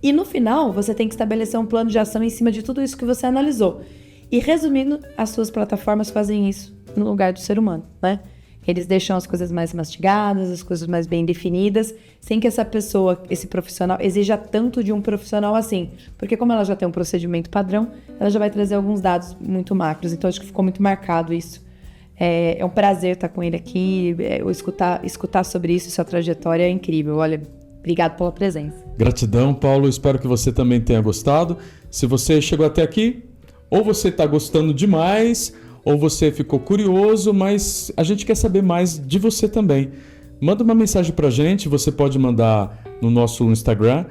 E no final, você tem que estabelecer um plano de ação em cima de tudo isso que você analisou. E resumindo, as suas plataformas fazem isso no lugar do ser humano, né? Eles deixam as coisas mais mastigadas, as coisas mais bem definidas, sem que essa pessoa, esse profissional, exija tanto de um profissional assim. Porque como ela já tem um procedimento padrão, ela já vai trazer alguns dados muito macros. Então, acho que ficou muito marcado isso. É um prazer estar com ele aqui, escutar sobre isso, sua trajetória é incrível. Olha, obrigado pela presença. Gratidão, Paulo. Espero que você também tenha gostado. Se você chegou até aqui, ou você está gostando demais... ou você ficou curioso, mas a gente quer saber mais de você também. Manda uma mensagem pra gente, você pode mandar no nosso Instagram,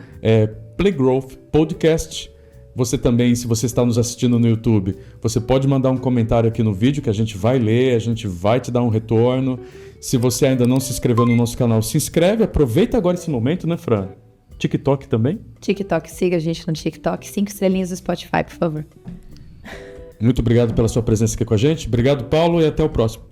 Playgrowth Podcast. Você também, se você está nos assistindo no YouTube, você pode mandar um comentário aqui no vídeo que a gente vai ler, a gente vai te dar um retorno. Se você ainda não se inscreveu no nosso canal, se inscreve, aproveita agora esse momento, né, Fran? TikTok também? TikTok, siga a gente no TikTok, 5 estrelinhas no Spotify, por favor. Muito obrigado pela sua presença aqui com a gente. Obrigado, Paulo, e até o próximo.